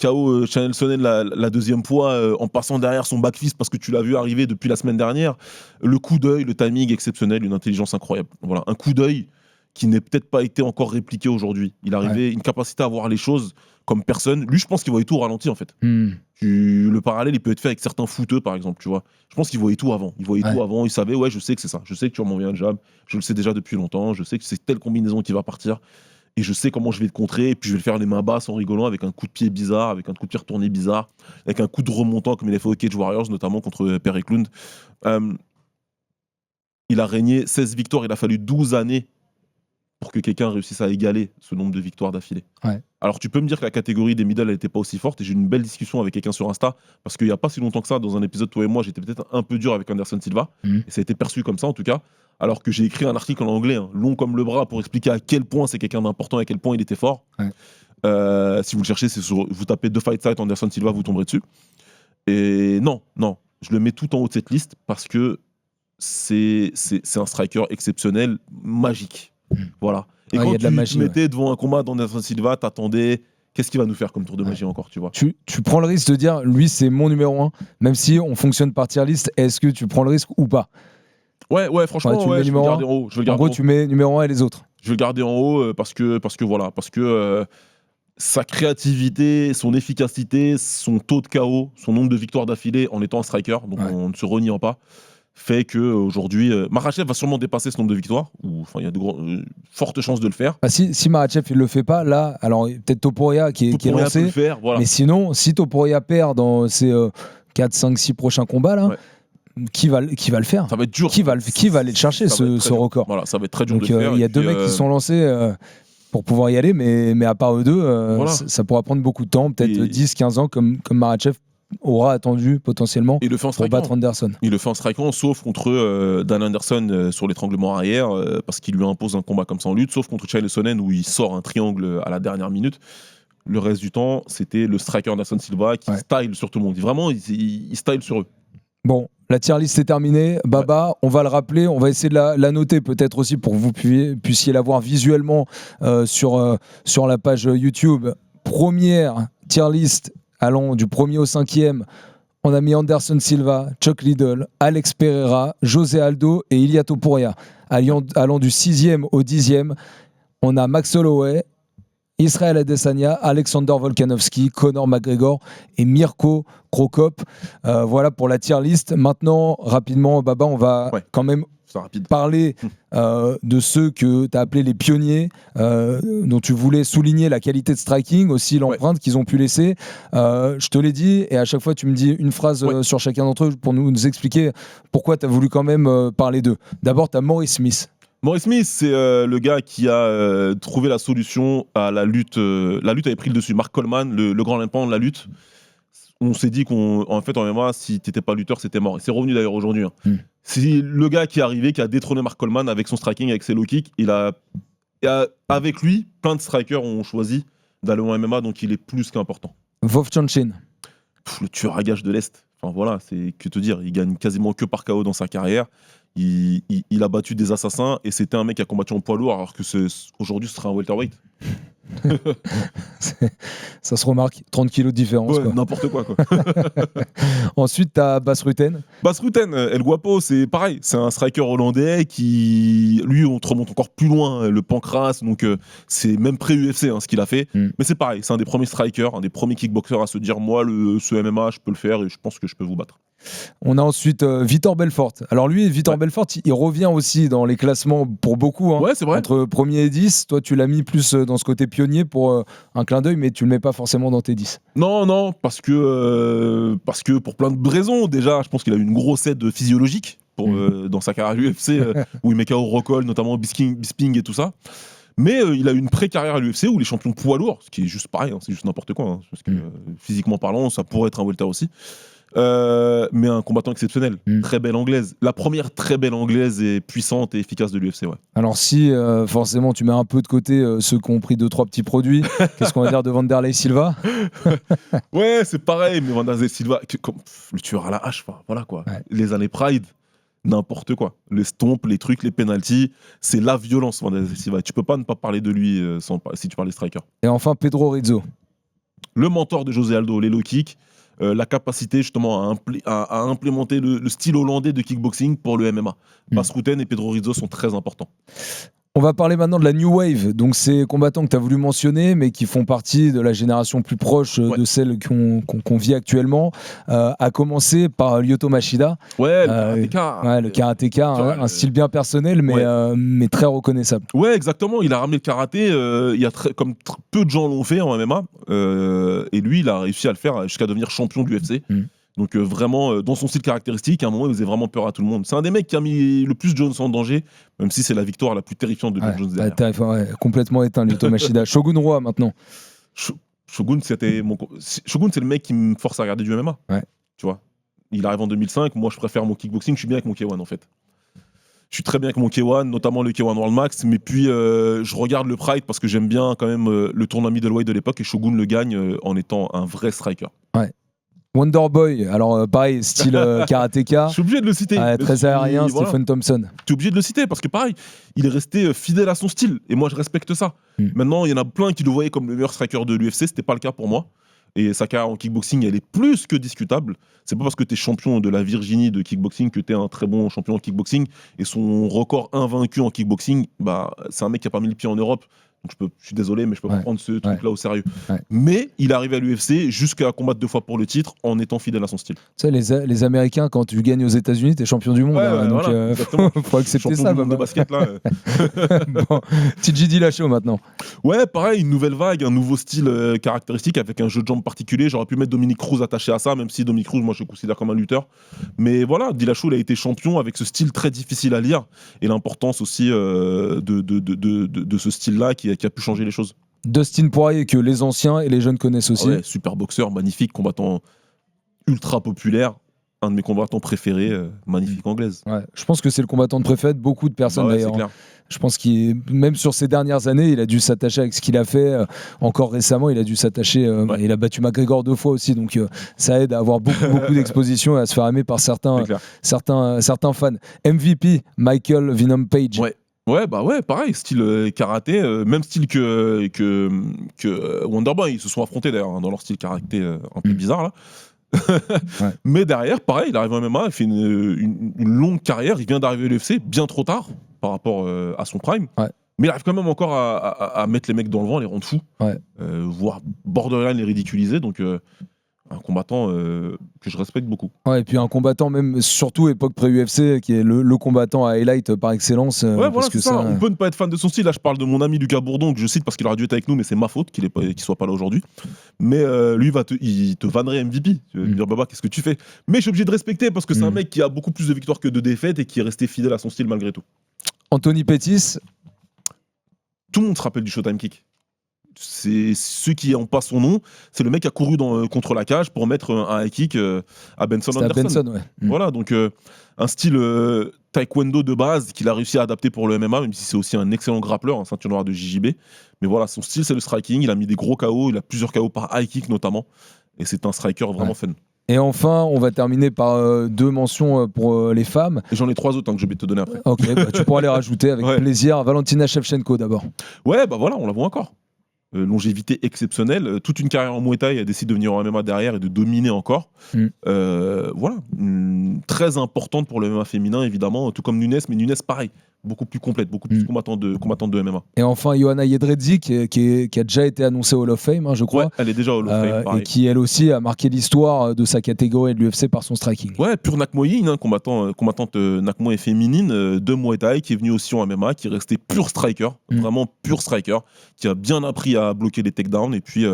KO Chael Sonnen la deuxième fois en passant derrière son backfist parce que tu l'as vu arriver depuis la semaine dernière, le coup d'œil, le timing exceptionnel, une intelligence incroyable. Voilà, un coup d'œil qui n'est peut-être pas été encore répliqué aujourd'hui. Il arrivait une capacité à voir les choses comme personne. Lui, je pense qu'il voyait tout au ralenti, en fait. Le parallèle, il peut être fait avec certains footeux, par exemple, tu vois. Je pense qu'il voyait tout avant. Il voyait tout avant. Il savait, je sais que c'est ça. Je sais que tu vas m'envoyer un jab. Je le sais déjà depuis longtemps. Je sais que c'est telle combinaison qui va partir. Et je sais comment je vais te contrer. Et puis, je vais le faire les mains basses en rigolant avec un coup de pied bizarre, avec un coup de pied retourné bizarre, avec un coup de remontant comme il a fait au Cage Warriors, notamment contre Per Eklund. Il a régné 16 victoires. Il a fallu 12 années pour que quelqu'un réussisse à égaler ce nombre de victoires d'affilée. Alors tu peux me dire que la catégorie des middle n'était pas aussi forte, et j'ai eu une belle discussion avec quelqu'un sur Insta, parce qu'il n'y a pas si longtemps que ça, dans un épisode, toi et moi, j'étais peut-être un peu dur avec Anderson Silva, et ça a été perçu comme ça en tout cas, alors que j'ai écrit un article en anglais, long comme le bras, pour expliquer à quel point c'est quelqu'un d'important et à quel point il était fort. Si vous le cherchez, vous tapez The Fight Site Anderson Silva, vous tomberez dessus. Et non, je le mets tout en haut de cette liste, parce que c'est un striker exceptionnel, magique. Voilà. Et quand tu te mettais devant un combat d'Anderson Silva, t'attendais, qu'est-ce qu'il va nous faire comme tour de magie encore, tu vois. Tu prends le risque de dire, lui c'est mon numéro 1, même si on fonctionne par tier list, est-ce que tu prends le risque ou pas? Ouais, franchement, je vais le garder en haut. En gros, tu mets numéro 1 et les autres. Je vais le garder en haut parce que sa créativité, son efficacité, son taux de KO, son nombre de victoires d'affilée en étant un striker, donc en ne se reniant pas, fait qu'aujourd'hui, Makhachev va sûrement dépasser ce nombre de victoires, il y a de fortes chances de le faire. Si Makhachev il le fait pas, là, alors peut-être Topuria qui est lancé, peut le faire, voilà. Mais sinon, si Topuria perd dans ses 4, 5, 6 prochains combats, là, qui va le faire? Ça va être dur. Qui va aller le chercher, ce record? Voilà, ça va être très dur donc, de le faire. Il y a deux mecs qui sont lancés pour pouvoir y aller, mais à part eux deux, ça pourra prendre beaucoup de temps, peut-être 10, 15 ans, comme Makhachev aura attendu potentiellement pour battre Anderson. Il le fait en strikant, sauf contre Dan Anderson sur l'étranglement arrière, parce qu'il lui impose un combat comme ça en lutte, sauf contre Chael Sonnen où il sort un triangle à la dernière minute. Le reste du temps, c'était le striker Anderson Silva qui style sur tout le monde. Vraiment, il style sur eux. Bon, la tier list est terminée. Baba, on va le rappeler, on va essayer de la noter peut-être aussi pour que vous puissiez la voir visuellement sur la page YouTube. Première tier list allant du 1er au 5e. On a mis Anderson Silva, Chuck Liddell, Alex Pereira, José Aldo et Ilia Topuria. Allant du 6e au 10e, on a Max Holloway, Israel Adesanya, Alexander Volkanovski, Conor McGregor et Mirko Cro Cop. Voilà pour la tier list. Maintenant, rapidement, Baba, on va quand même parler de ceux que tu as appelés les pionniers, dont tu voulais souligner la qualité de striking, aussi l'empreinte qu'ils ont pu laisser. Je te l'ai dit, et à chaque fois tu me dis une phrase sur chacun d'entre eux pour nous expliquer pourquoi tu as voulu quand même parler d'eux. D'abord, tu as Maurice Smith. Maurice Smith, c'est le gars qui a trouvé la solution à la lutte. La lutte avait pris le dessus. Mark Coleman, le grand limpant de la lutte. On s'est dit qu'en fait, en MMA, si t'étais pas lutteur, c'était mort. Et c'est revenu d'ailleurs aujourd'hui. C'est le gars qui est arrivé, qui a détrôné Mark Coleman avec son striking, avec ses low kicks. Avec lui, plein de strikers ont choisi d'aller en MMA, donc il est plus qu'important. Vovchanchin. Le tueur à gages de l'Est. Enfin voilà, c'est que te dire. Il gagne quasiment que par KO dans sa carrière. Il a battu des assassins et c'était un mec qui a combattu en poids lourd alors que aujourd'hui ce serait un welterweight. Ça se remarque, 30 kilos de différence. N'importe quoi. Ensuite, tu as Bas Rutten. Bas Rutten, El Guapo, c'est pareil. C'est un striker hollandais qui, lui, on te remonte encore plus loin, le pancras. Donc, c'est même pré-UFC ce qu'il a fait. Mais c'est pareil, c'est un des premiers strikers, un des premiers kickboxers à se dire moi, ce MMA, je peux le faire et je pense que je peux vous battre. On a ensuite Vitor Belfort. Alors lui, Vitor Belfort, il revient aussi dans les classements pour beaucoup. Ouais, c'est vrai. Entre premier et 10, toi tu l'as mis plus dans ce côté pionnier pour un clin d'œil, mais tu le mets pas forcément dans tes 10. Non, parce que pour plein de raisons. Déjà, je pense qu'il a eu une grosse aide physiologique dans sa carrière à l'UFC, où il met KO Rockhold, notamment Bisping et tout ça. Mais il a eu une pré-carrière à l'UFC où les champions poids lourds, ce qui est juste pareil, c'est juste n'importe quoi. Parce que physiquement parlant, ça pourrait être un welter aussi. Mais un combattant exceptionnel, très belle anglaise. La première très belle anglaise et puissante et efficace de l'UFC. Alors si forcément tu mets un peu de côté ceux qui ont pris 2-3 petits produits, qu'est-ce qu'on va dire de Wanderlei Silva? Ouais, c'est pareil, mais Wanderlei Silva, le tueur à la hache, voilà quoi. Les années Pride, n'importe quoi. Les stomps, les trucs, les penalties, c'est la violence, Wanderlei Silva. Tu peux pas ne pas parler de lui si tu parles des strikers. Et enfin Pedro Rizzo. Le mentor de José Aldo, les low kicks. La capacité justement à implémenter le style hollandais de kickboxing pour le MMA. Bas Rutten et Pedro Rizzo sont très importants. On va parler maintenant de la New Wave, donc ces combattants que tu as voulu mentionner, mais qui font partie de la génération plus proche de celle qu'on vit actuellement, à commencer par Lyoto Machida. Le karatéka, un style bien personnel, mais très reconnaissable. Ouais, exactement, il a ramené le karaté, comme peu de gens l'ont fait en MMA, et lui, il a réussi à le faire jusqu'à devenir champion de l'UFC. Donc vraiment, dans son style caractéristique, à un moment, il faisait vraiment peur à tout le monde. C'est un des mecs qui a mis le plus Jones en danger, même si c'est la victoire la plus terrifiante de Jones derrière. Complètement éteint, Lyoto Machida. Shogun Roi, maintenant. Shogun, c'est le mec qui me force à regarder du MMA. Tu vois, il arrive en 2005, moi je préfère mon kickboxing, je suis bien avec mon K1 en fait. Je suis très bien avec mon K1, notamment le K1 World Max, mais puis je regarde le Pride parce que j'aime bien quand même le tournoi middleweight de l'époque et Shogun le gagne en étant un vrai striker. Wonderboy, alors pareil, style karatéka. Je suis obligé de le citer. Très aérien, Stephen Thompson. Tu es obligé de le citer parce que pareil, il est resté fidèle à son style et moi je respecte ça. Maintenant, il y en a plein qui le voyaient comme le meilleur striker de l'UFC, c'était pas le cas pour moi. Et sa carrière en kickboxing, elle est plus que discutable. C'est pas parce que tu es champion de la Virginie de kickboxing que tu es un très bon champion en kickboxing. Et son record invaincu en kickboxing, c'est un mec qui a pas mis le pied en Europe. Donc je suis désolé, mais je peux pas prendre ce truc-là au sérieux. Mais il arrive à l'UFC jusqu'à combattre 2 fois pour le titre en étant fidèle à son style. Tu sais, les Américains, quand tu gagnes aux États-Unis, t'es champion du monde. Donc faut accepter ça. De basket là. Bon, TJ Dillashaw maintenant. Ouais, pareil, une nouvelle vague, un nouveau style caractéristique avec un jeu de jambes particulier. J'aurais pu mettre Dominic Cruz attaché à ça, même si Dominic Cruz, moi je le considère comme un lutteur. Mais voilà, Dillashaw, il a été champion avec ce style très difficile à lire et l'importance aussi de ce style-là qui a pu changer les choses. Dustin Poirier, que les anciens et les jeunes connaissent aussi. Super boxeur, magnifique, combattant ultra populaire, un de mes combattants préférés, magnifique anglaise. Je pense que c'est le combattant préféré de beaucoup de personnes d'ailleurs. Je pense qu'il, même sur ces dernières années, il a dû s'attacher avec ce qu'il a fait. Encore récemment, il a dû s'attacher. Il a battu McGregor 2 fois aussi, donc ça aide à avoir beaucoup d'exposition et à se faire aimer par certains fans. MVP, Michael Venom Page. Ouais, pareil, style karaté, même style que Wonderboy. Ils se sont affrontés d'ailleurs dans leur style karaté un peu bizarre là. Mais derrière, pareil, il arrive en MMA, il fait une longue carrière, il vient d'arriver à l'UFC bien trop tard par rapport à son prime. Mais il arrive quand même encore à mettre les mecs dans le vent, les rendre fous, voire borderline les ridiculiser. Donc un combattant que je respecte beaucoup. Ouais, et puis un combattant même, surtout époque pré-UFC, qui est le combattant à highlight par excellence. Ouais, parce que ça. On peut ne pas être fan de son style. Là, je parle de mon ami Lucas Bourdon, que je cite parce qu'il aurait dû être avec nous, mais c'est ma faute qu'il soit pas là aujourd'hui. Mais lui, il te vannerait MVP. Tu vas me dire, Baba, qu'est-ce que tu fais? Mais je suis obligé de respecter parce que c'est un mec qui a beaucoup plus de victoires que de défaites et qui est resté fidèle à son style malgré tout. Anthony Pettis. Tout le monde se rappelle du Showtime Kick. C'est ceux qui n'ont pas son nom, c'est le mec qui a couru contre la cage pour mettre un high kick à Benson Anderson. Voilà, donc un style taekwondo de base qu'il a réussi à adapter pour le MMA, même si c'est aussi un excellent grappleur, un ceinture noire de JJB. Mais voilà, son style c'est le striking, il a mis des gros KO, il a plusieurs KO par high kick notamment, et c'est un striker vraiment fun. Et enfin, on va terminer par 2 mentions pour les femmes. Et j'en ai 3 autres que je vais te donner après. Ok, tu pourras les rajouter avec plaisir. Valentina Shevchenko d'abord. Ouais, bah voilà, on la voit encore. Longévité exceptionnelle, toute une carrière en Muay Thai, elle décide de venir en MMA derrière et de dominer encore. Voilà, très importante pour le MMA féminin évidemment, tout comme Nunes, mais Nunes pareil, beaucoup plus complète, beaucoup plus combattante de MMA. Et enfin Johanna Jedrzejczyk qui a déjà été annoncée au Hall of Fame, je crois. Ouais, elle est déjà au Hall of Fame, pareil. Et qui elle aussi a marqué l'histoire de sa catégorie de l'UFC par son striking. Ouais, pure Nakmoyin, combattante Nakmoy féminine de Muay Thai, qui est venue aussi en MMA, qui est restée pure striker, vraiment pure striker, qui a bien appris à bloquer les takedowns. Et puis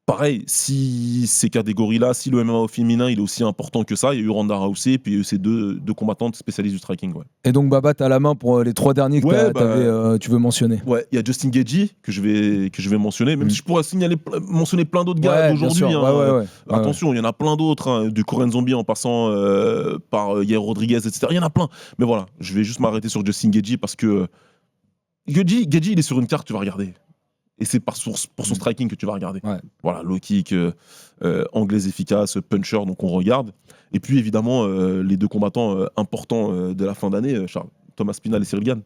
pareil, si ces catégories-là, si le MMA au féminin il est aussi important que ça, il y a eu Ronda Rousey et puis il y a eu ces deux combattantes spécialistes du striking. Ouais. Et donc Baba, t'as la main pour les 3 derniers que tu veux mentionner. Ouais, il y a Justin Gaethje que je vais mentionner, même si je pourrais mentionner plein d'autres gars d'aujourd'hui. Attention, il y en a plein d'autres, du Korean Zombie en passant par Yair Rodriguez, etc. Il y en a plein. Mais voilà, je vais juste m'arrêter sur Justin Gaethje parce que Gaethje, il est sur une carte, tu vas regarder. Et c'est pour son striking que tu vas regarder. Voilà, low kick, anglaise efficace, puncher, donc on regarde. Et puis évidemment, les 2 combattants importants de la fin d'année, Charles, Thomas Spinal et Cyril Gane.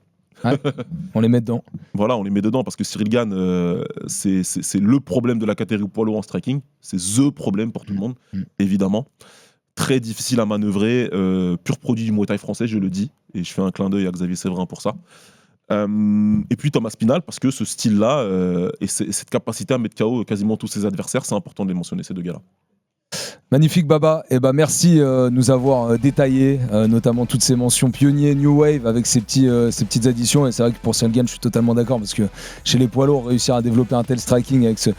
On les met dedans. Voilà, on les met dedans parce que Cyril Gane, c'est le problème de la catégorie poids lourd en striking. C'est THE problème pour tout le monde, évidemment. Très difficile à manœuvrer, pur produit du Muay Thai français, je le dis. Et je fais un clin d'œil à Xavier Séverin pour ça. Et puis Thomas Spinal, parce que ce style-là et cette capacité à mettre KO quasiment tous ses adversaires, c'est important de les mentionner, ces 2 gars-là. Magnifique Baba, et merci de nous avoir détaillé notamment toutes ces mentions pionniers New Wave avec ces petites additions. Et c'est vrai que pour Cyril Gane, je suis totalement d'accord parce que chez les poids lourds, réussir à développer un tel striking avec ce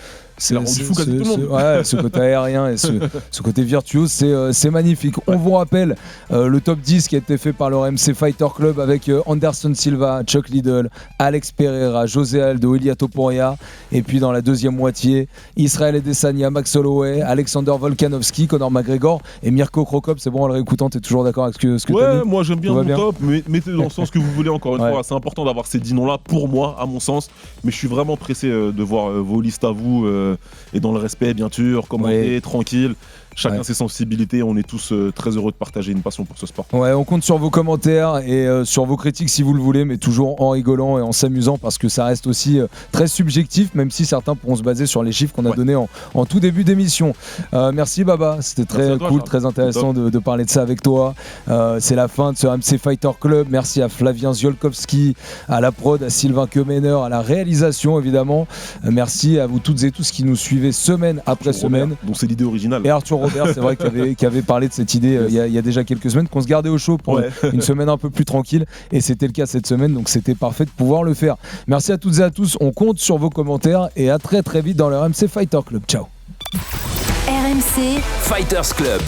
côté aérien et ce côté virtuose, c'est magnifique. On vous rappelle le top 10 qui a été fait par le RMC Fighter Club avec Anderson Silva, Chuck Liddell, Alex Pereira, José Aldo, Ilia Topuria, et puis dans la deuxième moitié, Israel Adesanya, Max Holloway, Alexander Volkanovski, Conor McGregor et Mirko Cro Cop. C'est bon, en le réécoutant, t'es toujours d'accord avec ce que t'as dit? Moi j'aime bien mon top, mais mettez dans le sens que vous voulez encore une fois. C'est important d'avoir ces 10 noms-là pour moi, à mon sens, mais je suis vraiment pressé de voir vos listes à vous. Et dans le respect, bien sûr, commenter, tranquille. Chacun ses sensibilités, on est tous très heureux de partager une passion pour ce sport. Ouais, on compte sur vos commentaires et sur vos critiques si vous le voulez, mais toujours en rigolant et en s'amusant parce que ça reste aussi très subjectif, même si certains pourront se baser sur les chiffres qu'on a donnés en tout début d'émission. Merci Baba, c'était très cool, très intéressant de parler de ça avec toi. C'est la fin de ce RMC Fighter Club. Merci à Flavien Ziolkowski, à la prod, à Sylvain Kemener, à la réalisation évidemment. Merci à vous toutes et tous qui nous suivez semaine après semaine. Donc c'est l'idée originale. Et Arthur Robert, c'est vrai qui avait parlé de cette idée il y a déjà quelques semaines, qu'on se gardait au chaud pour une semaine un peu plus tranquille, et c'était le cas cette semaine, donc c'était parfait de pouvoir le faire. Merci à toutes et à tous, on compte sur vos commentaires et à très très vite dans le RMC Fighter Club. Ciao. RMC Fighters Club.